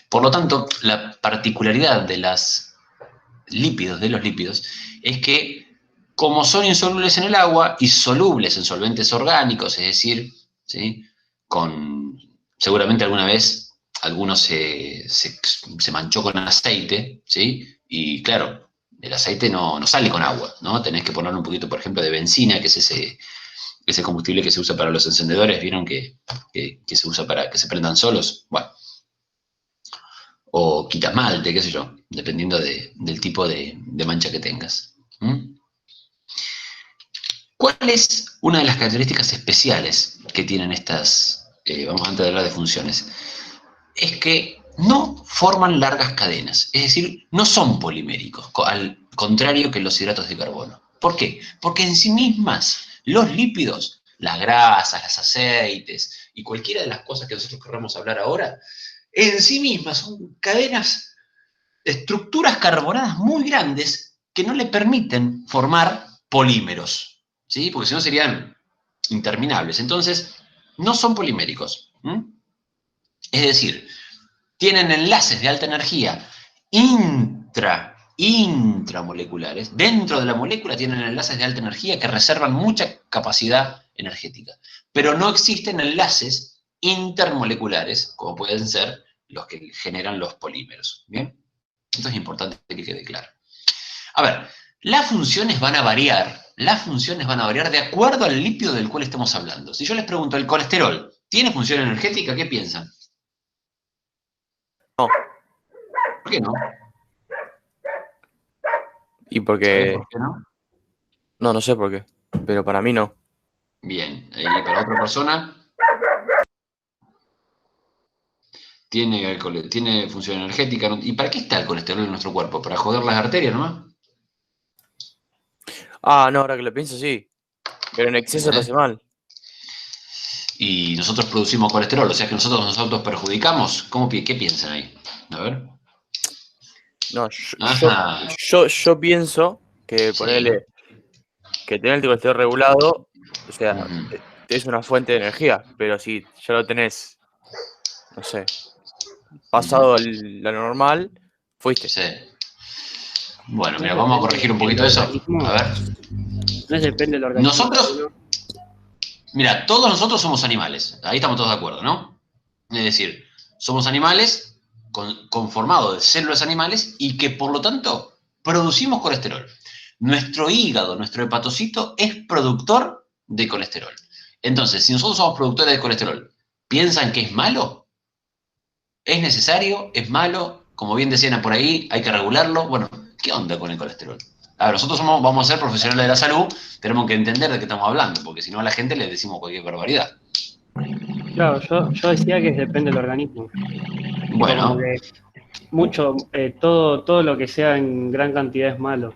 Speaker 1: Por lo tanto, la particularidad de los lípidos, es que como son insolubles en el agua y solubles en solventes orgánicos, es decir, ¿sí? Seguramente alguna vez alguno se manchó con aceite, ¿sí? Y claro, el aceite no sale con agua, ¿no? Tenés que ponerle un poquito, por ejemplo, de benzina, que es ese combustible que se usa para los encendedores, ¿vieron? Que se usa para que se prendan solos. Bueno, o quitasmalte, qué sé yo, dependiendo del tipo de mancha que tengas. ¿Mm? ¿Cuál es una de las características especiales que tienen estas, vamos antes de hablar de funciones? Es que no forman largas cadenas, es decir, no son poliméricos, al contrario que los hidratos de carbono. ¿Por qué? Porque en sí mismas los lípidos, las grasas, los aceites y cualquiera de las cosas que nosotros querramos hablar ahora, en sí mismas son cadenas, estructuras carbonadas muy grandes que no le permiten formar polímeros, ¿sí? Porque si no serían interminables. Entonces, no son poliméricos. Es decir, tienen enlaces de alta energía intramoleculares. Dentro de la molécula tienen enlaces de alta energía que reservan mucha capacidad energética. Pero no existen enlaces intermoleculares, como pueden ser los que generan los polímeros. ¿Bien? Esto es importante que quede claro. A ver, las funciones van a variar. Las funciones van a variar de acuerdo al lípido del cual estamos hablando. Si yo les pregunto, ¿el colesterol tiene función energética? ¿Qué piensan?
Speaker 2: No.
Speaker 1: ¿Por qué no?
Speaker 2: Y
Speaker 1: ¿Saben
Speaker 2: porque...
Speaker 1: por qué no?
Speaker 2: No, no sé por qué. Pero para mí no.
Speaker 1: Bien, y para otra persona tiene función energética. ¿Y para qué está el colesterol en nuestro cuerpo? ¿Para joder las arterias nomás?
Speaker 2: Ah, no, ahora que lo pienso, sí. Pero en exceso te
Speaker 1: ¿Entendés?
Speaker 2: hace mal.
Speaker 1: Y nosotros producimos colesterol, o sea que nosotros nos autoperjudicamos. ¿Qué piensan ahí? A ver.
Speaker 2: No,
Speaker 1: Ajá,
Speaker 2: yo pienso que
Speaker 1: sí.
Speaker 2: ponerle que tener el colesterol regulado, o sea,
Speaker 1: Ujú,
Speaker 2: es una fuente de energía, pero si ya lo tenés, no sé, pasado
Speaker 1: ujú,
Speaker 2: lo normal, fuiste.
Speaker 1: sí. Bueno,
Speaker 3: No
Speaker 1: mira,
Speaker 3: es
Speaker 1: vamos a
Speaker 3: depende
Speaker 1: corregir un
Speaker 3: del
Speaker 1: poquito eso. A
Speaker 3: organismo,
Speaker 1: ver.
Speaker 3: no es depende del organismo de cada
Speaker 1: Nosotros,
Speaker 3: uno.
Speaker 1: mira, todos nosotros somos animales. Ahí estamos todos de acuerdo, ¿no? Es decir, somos animales conformados de células animales y que por lo tanto producimos colesterol. Nuestro hígado, nuestro hepatocito es productor de colesterol. Entonces, si nosotros somos productores de colesterol, ¿piensan que es malo? ¿Es necesario? ¿Es malo? Como bien decían por ahí, hay que regularlo. Bueno, ¿qué onda con el colesterol? A ver, nosotros vamos a ser profesionales de la salud, tenemos que entender de qué estamos hablando, porque si no a la gente le decimos cualquier barbaridad.
Speaker 3: Claro, yo decía que depende del organismo. Tipo, como
Speaker 1: Bueno,
Speaker 3: que mucho, todo lo que sea en gran cantidad es malo.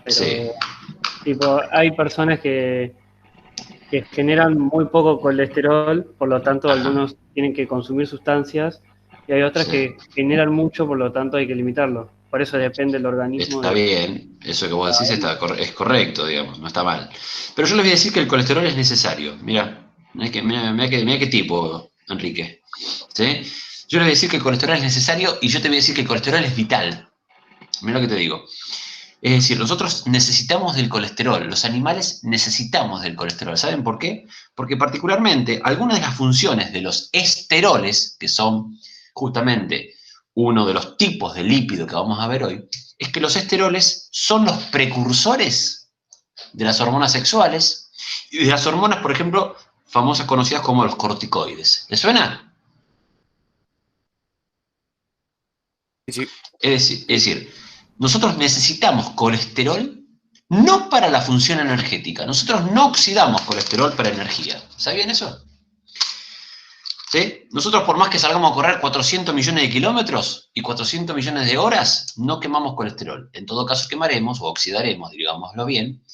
Speaker 1: sí,
Speaker 3: Pero, tipo, hay personas que generan muy poco colesterol, por lo tanto,
Speaker 1: ajá,
Speaker 3: algunos tienen que consumir sustancias, y hay otras
Speaker 1: sí.
Speaker 3: que generan mucho, por lo tanto, hay que limitarlo. Por eso depende del organismo
Speaker 1: Está
Speaker 3: de
Speaker 1: bien, eso que vos
Speaker 3: cada
Speaker 1: decís
Speaker 3: uno.
Speaker 1: es correcto, digamos, no está mal. Pero yo les voy a decir que el colesterol es necesario. Mira qué tipo, Enrique. ¿Sí? Yo les voy a decir que el colesterol es necesario y yo te voy a decir que el colesterol es vital. Mira lo que te digo. Es decir, nosotros necesitamos del colesterol, los animales necesitamos del colesterol. ¿Saben por qué? Porque particularmente algunas de las funciones de los esteroles, que son justamente uno de los tipos de lípido que vamos a ver hoy, es que los esteroles son los precursores de las hormonas sexuales y de las hormonas, por ejemplo, famosas conocidas como los corticoides. ¿Les suena?
Speaker 2: Sí, sí.
Speaker 1: Es decir, nosotros necesitamos colesterol no para la función energética. Nosotros no oxidamos colesterol para energía. ¿Sabían eso? ¿Sí? Nosotros por más que salgamos a correr 400 millones de kilómetros y 400 millones de horas, no quemamos colesterol. En todo caso quemaremos o oxidaremos, digámoslo bien,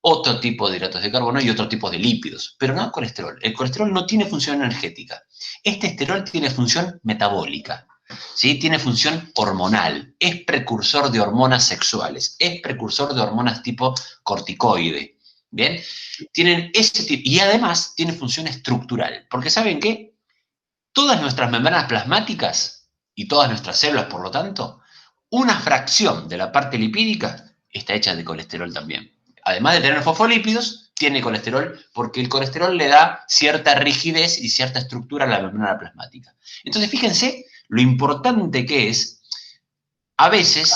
Speaker 1: otro tipo de hidratos de carbono y otro tipo de lípidos, pero no colesterol. El colesterol no tiene función energética. Este esterol tiene función metabólica, ¿sí? Tiene función hormonal, es precursor de hormonas sexuales, es precursor de hormonas tipo corticoide. ¿Bien? Tienen ese tipo, y además tiene función estructural, porque ¿saben qué? Todas nuestras membranas plasmáticas y todas nuestras células, por lo tanto, una fracción de la parte lipídica está hecha de colesterol también. Además de tener fosfolípidos, tiene colesterol? Porque el colesterol le da cierta rigidez y cierta estructura a la membrana plasmática. Entonces, fíjense lo importante que es, a veces,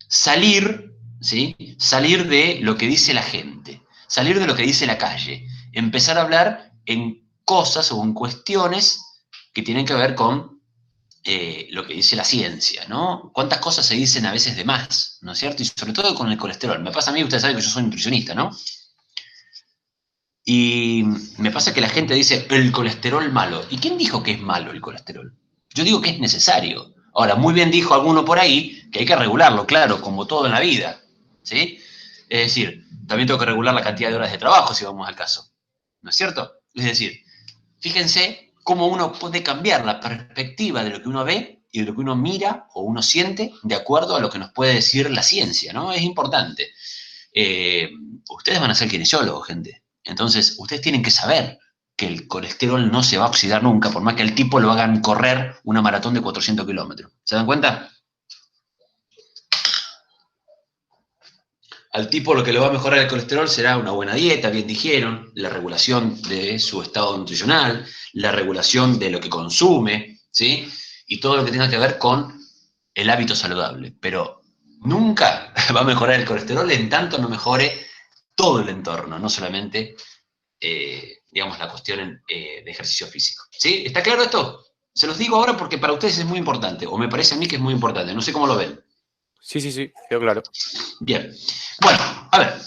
Speaker 1: salir, ¿sí? Salir de lo que dice la gente, salir de lo que dice la calle, empezar a hablar en cosas o en cuestiones que tienen que ver con lo que dice la ciencia, ¿no? ¿Cuántas cosas se dicen a veces de más, ¿no es cierto? Y sobre todo con el colesterol. Me pasa a mí, ustedes saben que yo soy nutricionista, ¿no? Y me pasa que la gente dice, el colesterol malo. ¿Y quién dijo que es malo el colesterol? Yo digo que es necesario. Ahora, muy bien dijo alguno por ahí que hay que regularlo, claro, como todo en la vida, ¿sí? Es decir, también tengo que regular la cantidad de horas de trabajo, si vamos al caso, ¿no es cierto? Es decir, fíjense cómo uno puede cambiar la perspectiva de lo que uno ve y de lo que uno mira o uno siente de acuerdo a lo que nos puede decir la ciencia, ¿no? Es importante. Ustedes van a ser kinesiólogos, gente. Entonces, ustedes tienen que saber que el colesterol no se va a oxidar nunca, por más que el tipo lo hagan correr una maratón de 400 kilómetros. ¿Se dan cuenta? Al tipo lo que le va a mejorar el colesterol será una buena dieta, bien dijeron, la regulación de su estado nutricional, la regulación de lo que consume, ¿sí? Y todo lo que tenga que ver con el hábito saludable. Pero nunca va a mejorar el colesterol en tanto no mejore todo el entorno, no solamente, digamos, la cuestión de ejercicio físico. ¿Sí? ¿Está claro esto? Se los digo ahora porque para ustedes es muy importante, o me parece a mí que es muy importante, no sé cómo lo ven.
Speaker 2: Sí, quedó claro.
Speaker 1: Bien. Bueno, a ver,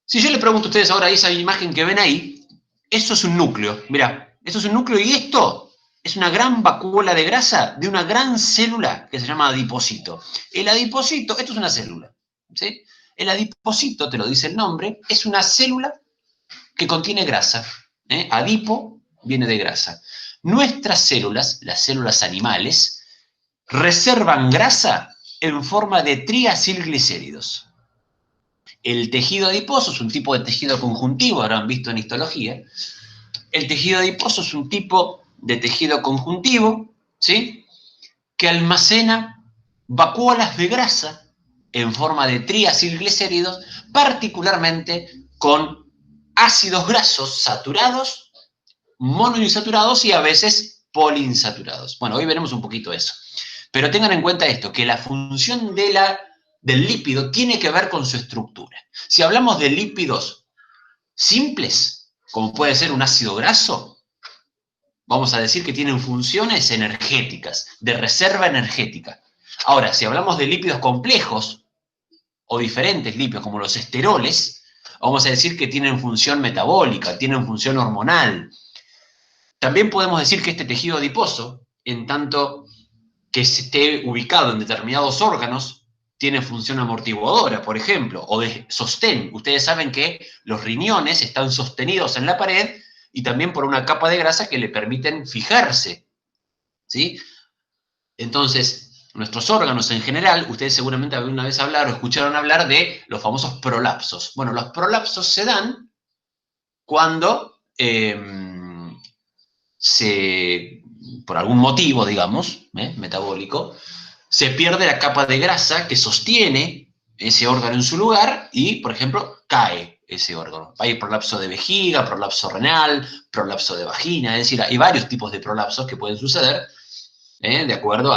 Speaker 1: si yo les pregunto a ustedes ahora esa imagen que ven ahí, eso es un núcleo, mirá, esto es un núcleo y esto es una gran vacuola de grasa de una gran célula que se llama adipocito. El adipocito, esto es una célula, ¿sí? El adipocito, te lo dice el nombre, es una célula que contiene grasa. Adipo viene de grasa. Nuestras células, las células animales, reservan grasa en forma de triacilglicéridos. El tejido adiposo es un tipo de tejido conjuntivo, habrán visto en histología. El tejido adiposo es un tipo de tejido conjuntivo, ¿sí? Que almacena vacuolas de grasa en forma de triacilglicéridos, particularmente con ácidos grasos saturados, monoinsaturados y a veces poliinsaturados. Bueno, hoy veremos un poquito eso. Pero tengan en cuenta esto, que la función del lípido tiene que ver con su estructura. Si hablamos de lípidos simples, como puede ser un ácido graso, vamos a decir que tienen funciones energéticas, de reserva energética. Ahora, si hablamos de lípidos complejos o diferentes lípidos, como los esteroles, vamos a decir que tienen función metabólica, tienen función hormonal. También podemos decir que este tejido adiposo, en tanto que esté ubicado en determinados órganos, tiene función amortiguadora, por ejemplo, o de sostén. Ustedes saben que los riñones están sostenidos en la pared y también por una capa de grasa que le permiten fijarse, ¿sí? Entonces, nuestros órganos en general, ustedes seguramente alguna vez hablaron o escucharon hablar de los famosos prolapsos. Bueno, los prolapsos se dan cuando por algún motivo, digamos, metabólico, se pierde la capa de grasa que sostiene ese órgano en su lugar y, por ejemplo, cae ese órgano. Hay prolapso de vejiga, prolapso renal, prolapso de vagina, es decir, hay varios tipos de prolapsos que pueden suceder de acuerdo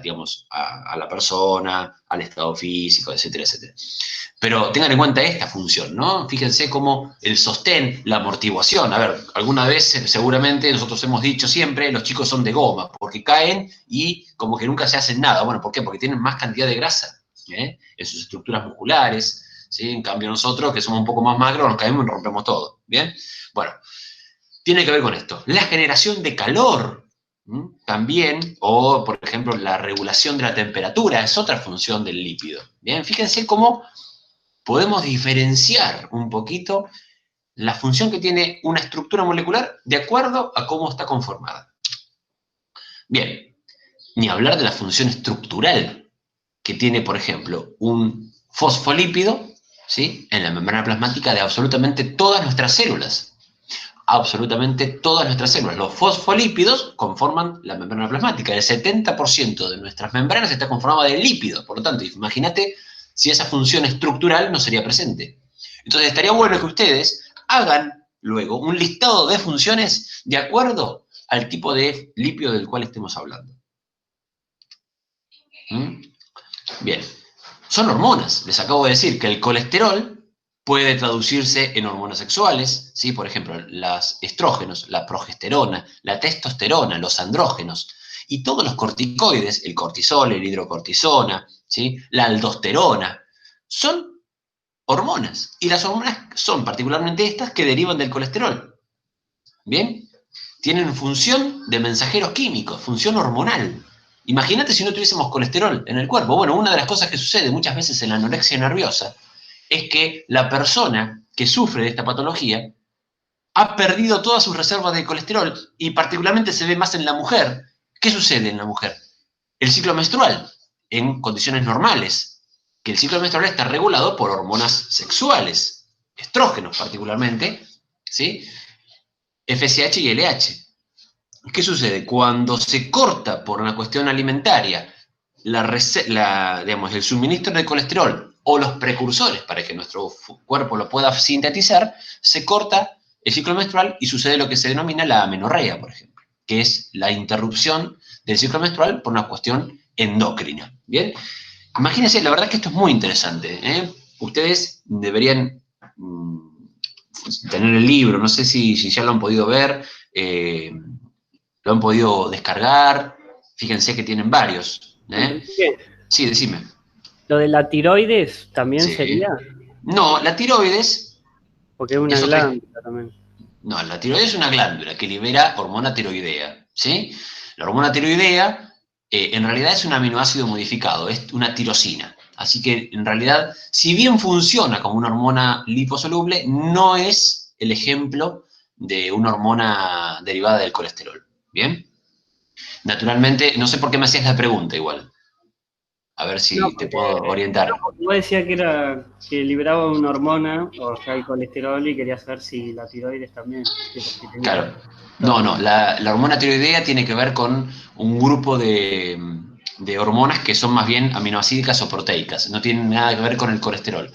Speaker 1: digamos, a la persona, al estado físico, etcétera, etcétera. Pero tengan en cuenta esta función, ¿no? Fíjense cómo el sostén, la amortiguación. A ver, alguna vez seguramente nosotros hemos dicho siempre, los chicos son de goma, porque caen y como que nunca se hacen nada. Bueno, ¿por qué? Porque tienen más cantidad de grasa en sus estructuras musculares, ¿sí? En cambio nosotros, que somos un poco más magros, nos caemos y rompemos todo, ¿bien? Bueno, tiene que ver con esto. La generación de calor también, o por ejemplo la regulación de la temperatura, es otra función del lípido. Bien, fíjense cómo podemos diferenciar un poquito la función que tiene una estructura molecular de acuerdo a cómo está conformada. Bien, ni hablar de la función estructural que tiene, por ejemplo, un fosfolípido, ¿sí? En la membrana plasmática de absolutamente todas nuestras células. Absolutamente todas nuestras células. Los fosfolípidos conforman la membrana plasmática. El 70% de nuestras membranas está conformada de lípidos. Por lo tanto, imagínate si esa función estructural no sería presente. Entonces, estaría bueno que ustedes hagan luego un listado de funciones de acuerdo al tipo de lípido del cual estemos hablando. ¿Mm? Bien, son hormonas. Les acabo de decir que el colesterol puede traducirse en hormonas sexuales, ¿sí? Por ejemplo, los estrógenos, la progesterona, la testosterona, los andrógenos, y todos los corticoides, el cortisol, el hidrocortisona, ¿sí? La aldosterona, son hormonas. Y las hormonas son particularmente estas que derivan del colesterol. ¿Bien? Tienen función de mensajeros químicos, función hormonal. Imagínate si no tuviésemos colesterol en el cuerpo. Bueno, una de las cosas que sucede muchas veces en la anorexia nerviosa es que la persona que sufre de esta patología ha perdido todas sus reservas de colesterol y particularmente se ve más en la mujer. ¿Qué sucede en la mujer? El ciclo menstrual, en condiciones normales, que el ciclo menstrual está regulado por hormonas sexuales, estrógenos particularmente, ¿sí? FSH y LH. ¿Qué sucede? Cuando se corta por una cuestión alimentaria digamos, el suministro de colesterol o los precursores para que nuestro cuerpo lo pueda sintetizar, se corta el ciclo menstrual y sucede lo que se denomina la amenorrea, por ejemplo, que es la interrupción del ciclo menstrual por una cuestión endocrina. ¿Bien? Imagínense, la verdad que esto es muy interesante, ¿eh? Ustedes deberían tener el libro, no sé si ya lo han podido ver, lo han podido descargar, fíjense que tienen varios. Sí, decime.
Speaker 3: ¿Lo de la tiroides también
Speaker 1: Sí.
Speaker 3: sería?
Speaker 1: No, la tiroides...
Speaker 3: Porque es una glándula también.
Speaker 1: No, la tiroides es una glándula que libera hormona tiroidea, ¿sí? La hormona tiroidea en realidad es un aminoácido modificado, es una tirosina. Así que en realidad, si bien funciona como una hormona liposoluble, no es el ejemplo de una hormona derivada del colesterol. ¿Bien? Naturalmente, no sé por qué me hacías la pregunta igual. A ver si te puedo orientar.
Speaker 3: Vos decías que liberaba una hormona, o sea, el colesterol, y quería saber si la tiroides también. Si tenía...
Speaker 1: Claro. No, la hormona tiroidea tiene que ver con un grupo de hormonas que son más bien aminoácidicas o proteicas, no tienen nada que ver con el colesterol.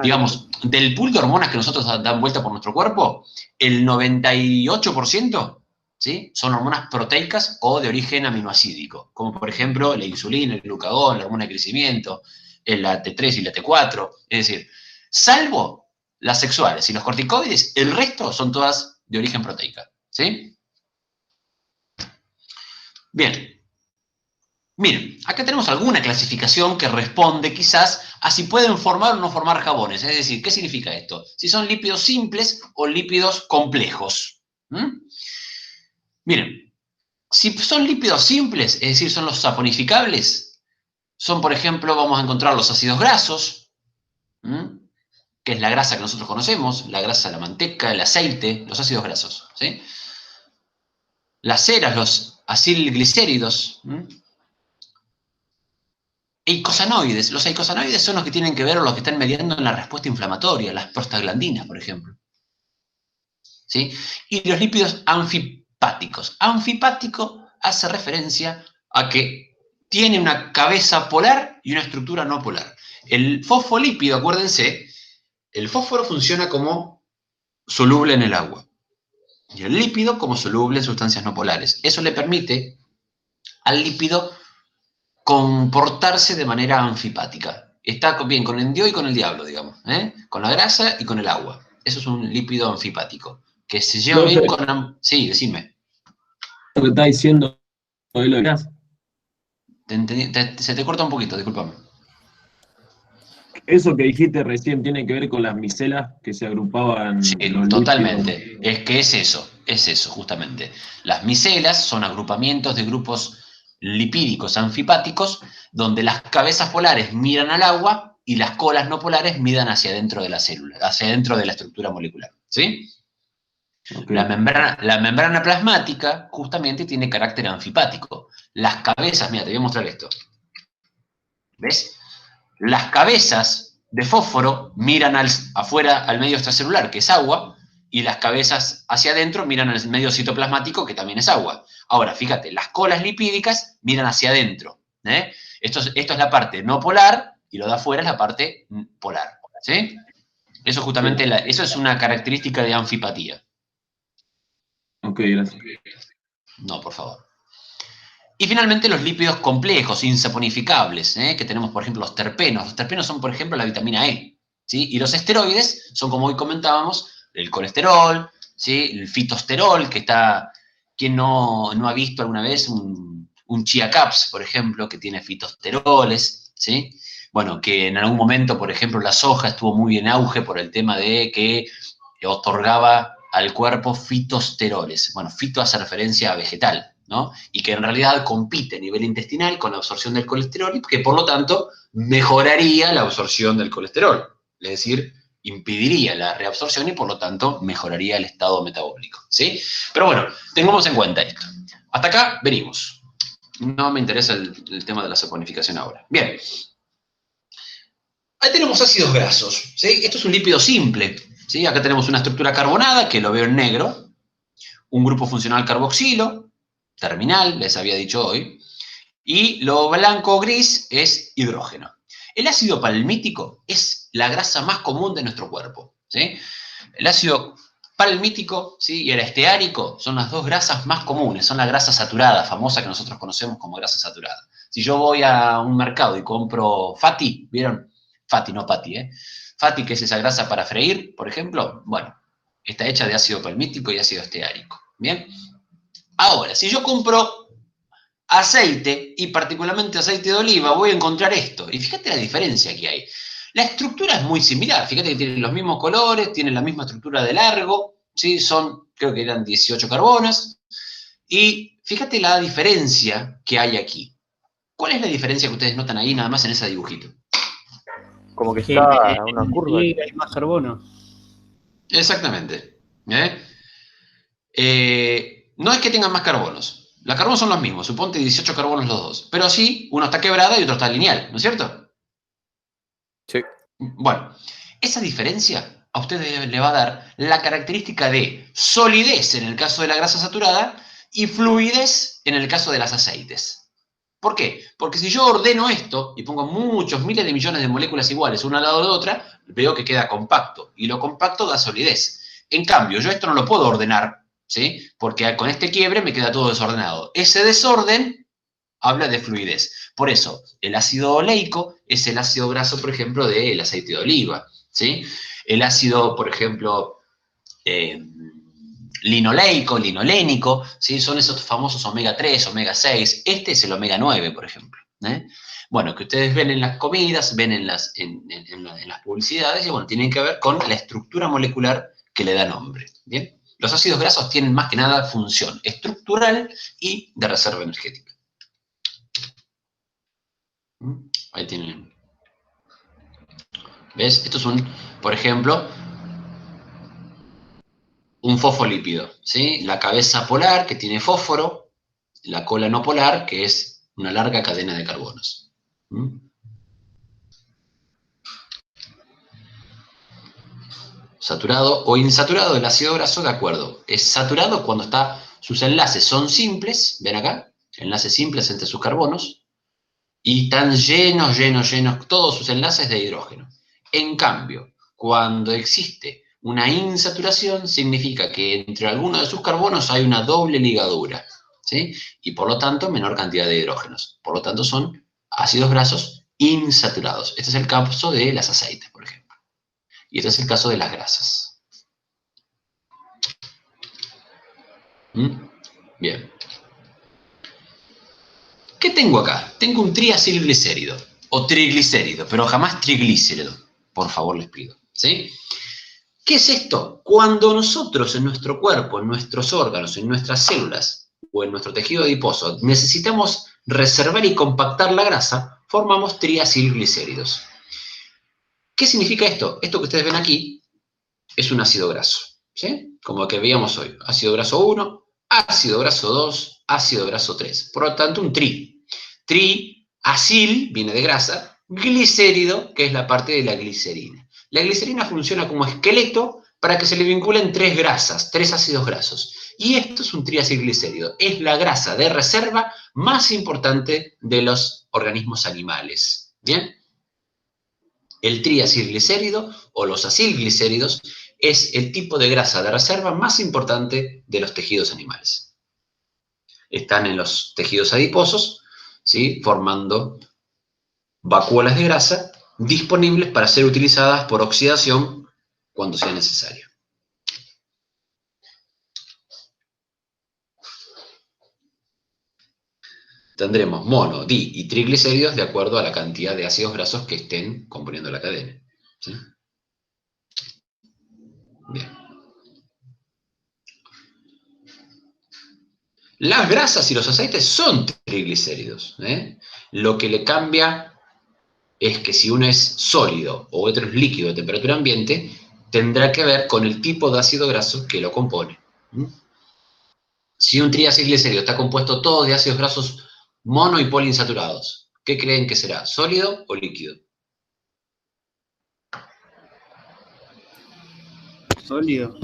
Speaker 1: Digamos, del pool de hormonas que nosotros dan vuelta por nuestro cuerpo, el 98%, ¿sí? Son hormonas proteicas o de origen aminoácidico, como por ejemplo la insulina, el glucagón, la hormona de crecimiento, la T3 y la T4. Es decir, salvo las sexuales y los corticoides, el resto son todas de origen proteica. ¿Sí? Bien. Miren, acá tenemos alguna clasificación que responde quizás a si pueden formar o no formar jabones. Es decir, ¿qué significa esto? Si son lípidos simples o lípidos complejos. Miren, si son lípidos simples, es decir, son los saponificables, son, por ejemplo, vamos a encontrar los ácidos grasos, que es la grasa que nosotros conocemos, la grasa, la manteca, el aceite, los ácidos grasos, ¿sí? Las ceras, los acilglicéridos, eicosanoides. Los eicosanoides son los que tienen que ver o los que están mediando en la respuesta inflamatoria, las prostaglandinas, por ejemplo. ¿Sí? Y los lípidos anfipáticos. Anfipático hace referencia a que tiene una cabeza polar y una estructura no polar. El fosfolípido, acuérdense, el fósforo funciona como soluble en el agua y el lípido como soluble en sustancias no polares. Eso le permite al lípido comportarse de manera anfipática. Está bien con el Dios y con el diablo, digamos, ¿eh? Con la grasa y con el agua. Eso es un lípido anfipático, que se lleva bien con... Sí, decime.
Speaker 4: Lo que está diciendo de lo de grasa.
Speaker 1: Se te corta un poquito, discúlpame.
Speaker 4: Eso que dijiste recién tiene que ver con las micelas que se agrupaban.
Speaker 1: Sí, totalmente. Lípidos. Es que es eso, justamente. Las micelas son agrupamientos de grupos lipídicos anfipáticos, donde las cabezas polares miran al agua y las colas no polares miran hacia adentro de la célula, hacia adentro de la estructura molecular. ¿Sí? Okay. La membrana plasmática justamente tiene carácter anfipático. Las cabezas, mira, te voy a mostrar esto. ¿Ves? Las cabezas de fósforo miran afuera al medio extracelular, que es agua, y las cabezas hacia adentro miran al medio citoplasmático, que también es agua. Ahora, fíjate, las colas lipídicas miran hacia adentro. Esto es la parte no polar, y lo de afuera es la parte polar. ¿Sí? Eso justamente, eso es una característica de anfipatía.
Speaker 4: Ok, gracias.
Speaker 1: No, por favor. Y finalmente los lípidos complejos, insaponificables, que tenemos, por ejemplo, los terpenos. Los terpenos son, por ejemplo, la vitamina E, ¿sí? Y los esteroides son, como hoy comentábamos, el colesterol, ¿sí? El fitosterol, que está... ¿Quién no ha visto alguna vez un chia caps, por ejemplo, que tiene fitosteroles, ¿sí? Bueno, que en algún momento, por ejemplo, la soja estuvo muy en auge por el tema de que otorgaba al cuerpo fitosteroles. Bueno, fito hace referencia a vegetal, ¿no? Y que en realidad compite a nivel intestinal con la absorción del colesterol y que por lo tanto mejoraría la absorción del colesterol. Es decir, impediría la reabsorción y por lo tanto mejoraría el estado metabólico, ¿sí? Pero bueno, tengamos en cuenta esto. Hasta acá venimos. No me interesa el tema de la saponificación ahora. Bien. Ahí tenemos ácidos grasos, ¿sí? Esto es un lípido simple, ¿sí? Acá tenemos una estructura carbonada, que lo veo en negro, un grupo funcional carboxilo, terminal, les había dicho hoy, y lo blanco gris es hidrógeno. El ácido palmítico es la grasa más común de nuestro cuerpo, ¿sí? El ácido palmítico, ¿sí? Y el esteárico son las dos grasas más comunes, son la grasa saturada, famosa que nosotros conocemos como grasa saturada. Si yo voy a un mercado y compro Fati, ¿vieron? Fati, no Pati, ¿eh? Fati, que es esa grasa para freír, por ejemplo, bueno, está hecha de ácido palmítico y ácido esteárico, ¿bien? Ahora, si yo compro aceite, y particularmente aceite de oliva, voy a encontrar esto. Y fíjate la diferencia que hay. La estructura es muy similar, fíjate que tienen los mismos colores, tienen la misma estructura de largo, ¿sí? Son, creo que eran 18 carbonos. Y fíjate la diferencia que hay aquí. ¿Cuál es la diferencia que ustedes notan ahí, nada más en ese dibujito?
Speaker 2: Como que
Speaker 3: Que
Speaker 2: está una
Speaker 3: en
Speaker 2: curva.
Speaker 3: Y hay más carbono.
Speaker 1: Exactamente. No es que tengan más carbonos. Los carbonos son los mismos, suponte 18 carbonos los dos. Pero sí, uno está quebrado y otro está lineal, ¿no es cierto?
Speaker 2: Sí.
Speaker 1: Bueno, esa diferencia a ustedes le va a dar la característica de solidez en el caso de la grasa saturada y fluidez en el caso de los aceites. ¿Por qué? Porque si yo ordeno esto y pongo muchos, miles de millones de moléculas iguales una al lado de otra, veo que queda compacto. Y lo compacto da solidez. En cambio, yo esto no lo puedo ordenar, ¿sí? Porque con este quiebre me queda todo desordenado. Ese desorden habla de fluidez. Por eso, el ácido oleico es el ácido graso, por ejemplo, del aceite de oliva, ¿sí? El ácido, por ejemplo, linoleico, linolénico, ¿sí? Son esos famosos omega 3, omega 6. Este es el omega 9, por ejemplo. Bueno, que ustedes ven en las comidas, ven en las publicidades, y bueno, tienen que ver con la estructura molecular que le da nombre. ¿Bien? Los ácidos grasos tienen más que nada función estructural y de reserva energética. Ahí tienen. ¿Ves? Esto es por ejemplo, un fosfolípido, ¿sí? La cabeza polar, que tiene fósforo, la cola no polar, que es una larga cadena de carbonos. Saturado o insaturado el ácido graso, de acuerdo. Es saturado cuando sus enlaces son simples, ven acá, enlaces simples entre sus carbonos, y están llenos, todos sus enlaces de hidrógeno. En cambio, cuando existe una insaturación, significa que entre algunos de sus carbonos hay una doble ligadura, ¿sí? Y por lo tanto, menor cantidad de hidrógenos. Por lo tanto, son ácidos grasos insaturados. Este es el caso de los aceites, por ejemplo. Y este es el caso de las grasas. Bien. ¿Qué tengo acá? Tengo un triacilglicérido, o triglicérido, pero jamás triglicérido. Por favor, les pido. ¿Sí? ¿Qué es esto? Cuando nosotros en nuestro cuerpo, en nuestros órganos, en nuestras células o en nuestro tejido adiposo necesitamos reservar y compactar la grasa, formamos triacilglicéridos. ¿Qué significa esto? Esto que ustedes ven aquí es un ácido graso, ¿sí? Como el que veíamos hoy. Ácido graso 1, ácido graso 2, ácido graso 3. Por lo tanto, un tri. Triacil viene de grasa, glicérido, que es la parte de la glicerina. La glicerina funciona como esqueleto para que se le vinculen tres grasas, tres ácidos grasos. Y esto es un triacilglicérido. Es la grasa de reserva más importante de los organismos animales. ¿Bien? El triacilglicérido o los acilglicéridos es el tipo de grasa de reserva más importante de los tejidos animales. Están en los tejidos adiposos, ¿sí? Formando vacuolas de grasa disponibles para ser utilizadas por oxidación cuando sea necesario. Tendremos mono, di y triglicéridos de acuerdo a la cantidad de ácidos grasos que estén componiendo la cadena. ¿Sí? Bien. Las grasas y los aceites son triglicéridos. Lo que le cambia es que si uno es sólido o otro es líquido de temperatura ambiente, tendrá que ver con el tipo de ácido graso que lo compone. Si un triacilglicérido está compuesto todo de ácidos grasos mono y poliinsaturados, ¿qué creen que será? ¿Sólido o líquido?
Speaker 3: Sólido.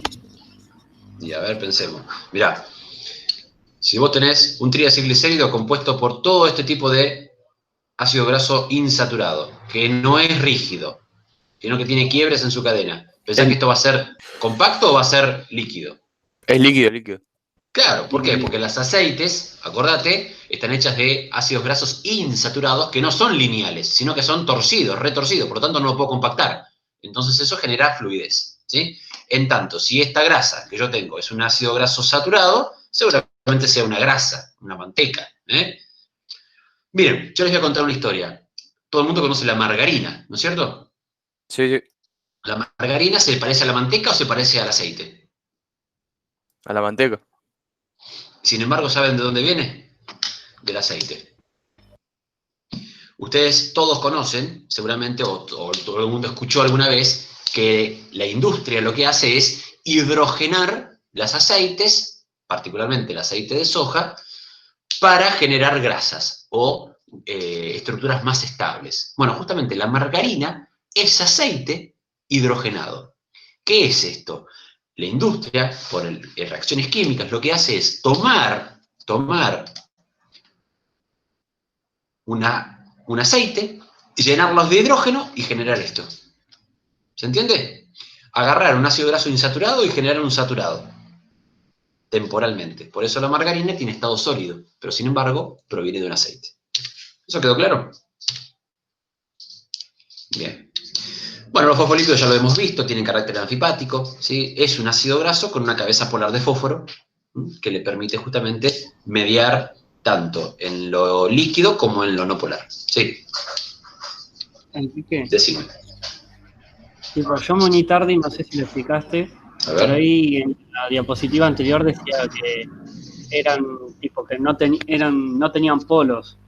Speaker 1: Y a ver, pensemos. Mirá, si vos tenés un triacilglicérido compuesto por todo este tipo de ácido graso insaturado, que no es rígido, sino que tiene quiebres en su cadena, ¿pensás que esto va a ser compacto o va a ser líquido?
Speaker 2: Es líquido, líquido.
Speaker 1: Claro, ¿por qué? Porque los aceites, acordate, están hechas de ácidos grasos insaturados que no son lineales, sino que son torcidos, retorcidos, por lo tanto no lo puedo compactar. Entonces eso genera fluidez, ¿sí? En tanto, si esta grasa que yo tengo es un ácido graso saturado, seguramente sea una grasa, una manteca. Miren, yo les voy a contar una historia. Todo el mundo conoce la margarina, ¿no es cierto?
Speaker 2: Sí, sí.
Speaker 1: ¿La margarina se parece a la manteca o se parece al aceite?
Speaker 2: A la manteca.
Speaker 1: Sin embargo, ¿saben de dónde viene? Del aceite. Ustedes todos conocen, seguramente, o todo el mundo escuchó alguna vez, que la industria lo que hace es hidrogenar los aceites, particularmente el aceite de soja, para generar grasas o estructuras más estables. Bueno, justamente la margarina es aceite hidrogenado. ¿Qué es esto? La industria, por reacciones químicas, lo que hace es tomar un aceite, llenarlos de hidrógeno y generar esto. ¿Se entiende? Agarrar un ácido graso insaturado y generar un saturado, temporalmente. Por eso la margarina tiene estado sólido, pero sin embargo proviene de un aceite. ¿Eso quedó claro? Bien. Bueno, los fosfolípidos ya lo hemos visto, tienen carácter anfipático, ¿sí? Es un ácido graso con una cabeza polar de fósforo, que le permite justamente mediar tanto en lo líquido como en lo no polar. Sí.
Speaker 3: Enrique,
Speaker 1: Decime.
Speaker 3: tipo, yo me uní tarde y no sé si lo explicaste.
Speaker 1: A
Speaker 3: Por
Speaker 1: ver.
Speaker 3: ahí en la diapositiva anterior decía que eran tipo que no tenían polos.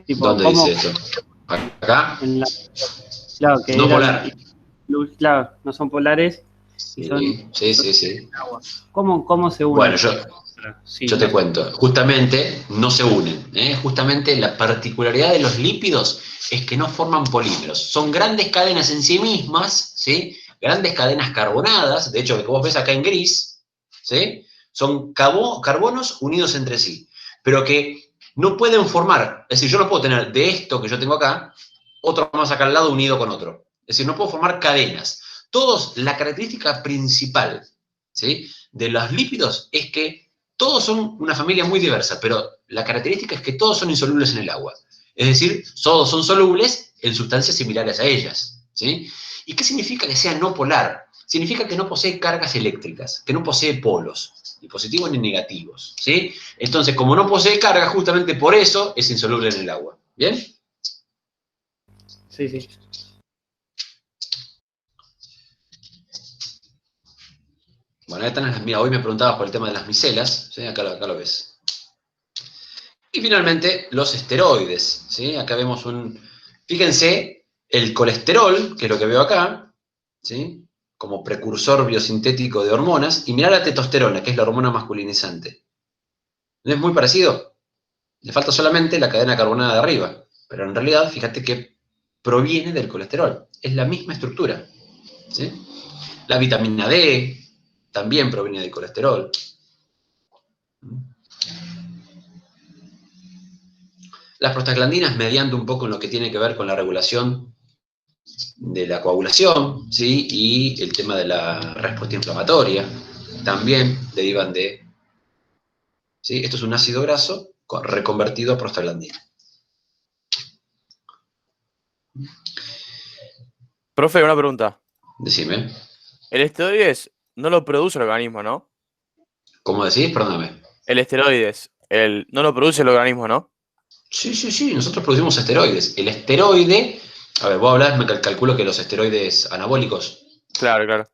Speaker 3: Tipo,
Speaker 1: ¿Dónde
Speaker 3: ¿cómo?
Speaker 1: dice eso? ¿Acá?
Speaker 3: Claro, que
Speaker 1: No
Speaker 3: eran,
Speaker 1: polar.
Speaker 3: claro, no son polares y son
Speaker 1: Sí.
Speaker 3: agua. ¿Cómo se unen?
Speaker 1: Bueno,
Speaker 3: Sí,
Speaker 1: yo te cuento. Justamente no se unen. Justamente la particularidad de los lípidos es que no forman polímeros. Son grandes cadenas en sí mismas, ¿sí? Grandes cadenas carbonadas. De hecho, lo que vos ves acá en gris, ¿sí? Son carbonos unidos entre sí. Pero que no pueden formar. Es decir, yo no puedo tener de esto que yo tengo acá, otro más acá al lado unido con otro. Es decir, no puedo formar cadenas. Todos, la característica principal, ¿sí?, de los lípidos es que todos son una familia muy diversa, pero la característica es que todos son insolubles en el agua. Es decir, todos son solubles en sustancias similares a ellas, ¿sí? ¿Y qué significa que sea no polar? Significa que no posee cargas eléctricas, que no posee polos, ni positivos ni negativos, ¿sí? Entonces, como no posee carga, justamente por eso es insoluble en el agua. ¿Bien?
Speaker 3: Sí.
Speaker 1: Bueno, mira, hoy me preguntabas por el tema de las micelas, ¿sí? Acá lo ves. Y finalmente, los esteroides, ¿sí? Acá vemos fíjense, el colesterol, que es lo que veo acá, ¿sí?, como precursor biosintético de hormonas, y mirá la testosterona, que es la hormona masculinizante. ¿No es muy parecido? Le falta solamente la cadena carbonada de arriba, pero en realidad, fíjate que proviene del colesterol. Es la misma estructura, ¿sí? La vitamina D también proviene del colesterol. Las prostaglandinas, mediando un poco en lo que tiene que ver con la regulación de la coagulación, ¿sí? Y el tema de la respuesta inflamatoria también derivan de, ¿sí? Esto es un ácido graso reconvertido a prostaglandina.
Speaker 2: Profe, una pregunta.
Speaker 1: Decime.
Speaker 2: El esteroides no lo produce el organismo, ¿no?
Speaker 1: ¿Cómo decís? Perdóname.
Speaker 2: El esteroides, no lo produce el organismo, ¿no?
Speaker 1: Sí, sí, sí, nosotros producimos esteroides. El esteroide, a ver, vos hablás, me calculo que los esteroides anabólicos.
Speaker 2: Claro, claro.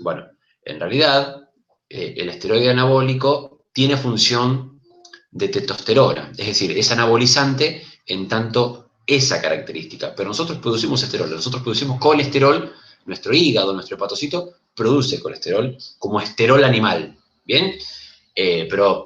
Speaker 1: Bueno, en realidad, el esteroide anabólico tiene función de testosterona, es decir, es anabolizante en tanto esa característica. Pero nosotros producimos esteroles, nosotros producimos colesterol, nuestro hígado, nuestro hepatocito produce colesterol como esterol animal, ¿bien? Pero,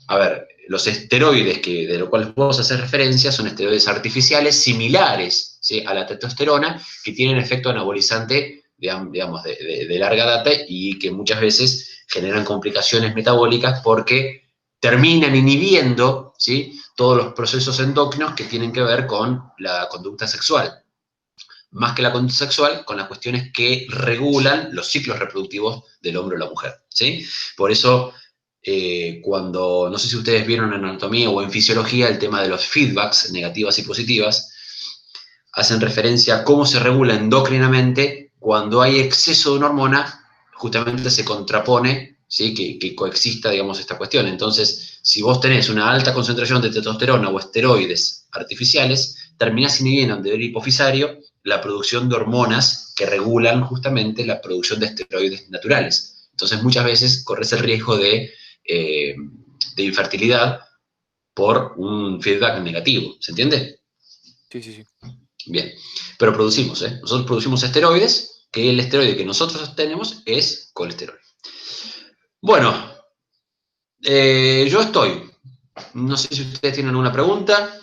Speaker 1: a ver, los esteroides de los cuales vos hacer referencia son esteroides artificiales similares, ¿sí?, a la testosterona, que tienen efecto anabolizante, digamos, de larga data y que muchas veces generan complicaciones metabólicas porque terminan inhibiendo, ¿sí?, todos los procesos endócrinos que tienen que ver con la conducta sexual. Más que la conducta sexual, con las cuestiones que regulan los ciclos reproductivos del hombre o la mujer, ¿sí? Por eso, cuando, no sé si ustedes vieron en anatomía o en fisiología, el tema de los feedbacks, negativas y positivas, hacen referencia a cómo se regula endocrinamente cuando hay exceso de una hormona, justamente se contrapone, ¿sí?, que coexista, digamos, esta cuestión. Entonces, si vos tenés una alta concentración de testosterona o esteroides artificiales, terminás inhibiendo a nivel hipofisario la producción de hormonas que regulan justamente la producción de esteroides naturales. Entonces, muchas veces corres el riesgo de infertilidad por un feedback negativo. ¿Se entiende?
Speaker 2: Sí, sí, sí.
Speaker 1: Bien, pero producimos, ¿eh? Nosotros producimos esteroides, que el esteroide que nosotros tenemos es colesterol. Bueno, yo estoy. No sé si ustedes tienen alguna pregunta.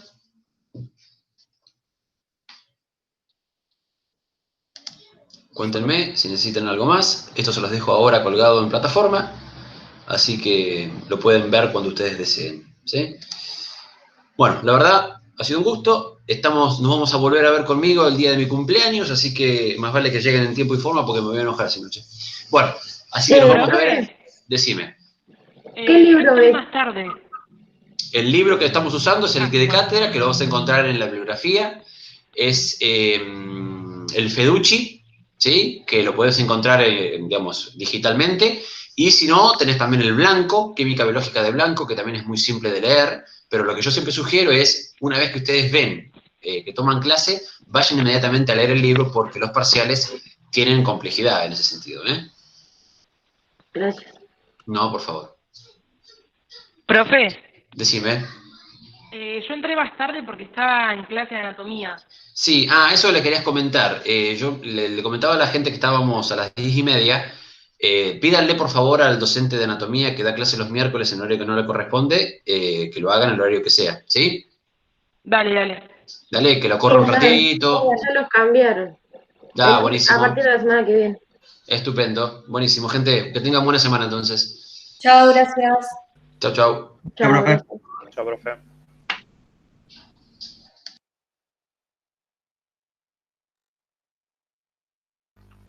Speaker 1: Cuéntenme si necesitan algo más. Esto se los dejo ahora colgado en plataforma, así que lo pueden ver cuando ustedes deseen, ¿sí? Bueno, la verdad, ha sido un gusto. Nos vamos a volver a ver conmigo el día de mi cumpleaños, así que más vale que lleguen en tiempo y forma porque me voy a enojar sin noche. Bueno, así que nos vamos a ver. Decime.
Speaker 5: ¿Qué libro es? Más tarde.
Speaker 1: El libro que estamos usando es el que de cátedra, que lo vas a encontrar en la bibliografía. Es el Feducci, ¿sí?, que lo puedes encontrar, digamos, digitalmente. Y si no, tenés también el Blanco, Química Biológica de Blanco, que también es muy simple de leer. Pero lo que yo siempre sugiero es, una vez que ustedes ven que toman clase, vayan inmediatamente a leer el libro porque los parciales tienen complejidad en ese sentido, ¿eh?
Speaker 5: Gracias.
Speaker 1: No, por favor.
Speaker 6: Profe,
Speaker 1: Decime.
Speaker 6: yo entré más tarde porque estaba en clase de anatomía.
Speaker 1: Sí, eso le querías comentar. Yo le comentaba a la gente que estábamos a las 10:30, pídanle por favor al docente de anatomía que da clase los miércoles en horario que no le corresponde, que lo hagan en el horario que sea, ¿sí?
Speaker 6: Dale, dale.
Speaker 1: Dale, que lo corra un ratito.
Speaker 5: Ya los cambiaron.
Speaker 1: Ya,
Speaker 5: A
Speaker 1: buenísimo.
Speaker 5: partir de la semana que viene.
Speaker 1: Estupendo. Buenísimo, gente. Que tengan buena semana entonces.
Speaker 7: Chao, gracias.
Speaker 1: Chau, chau.
Speaker 5: Chao,
Speaker 8: profe.
Speaker 5: gracias.
Speaker 2: Chao, profe.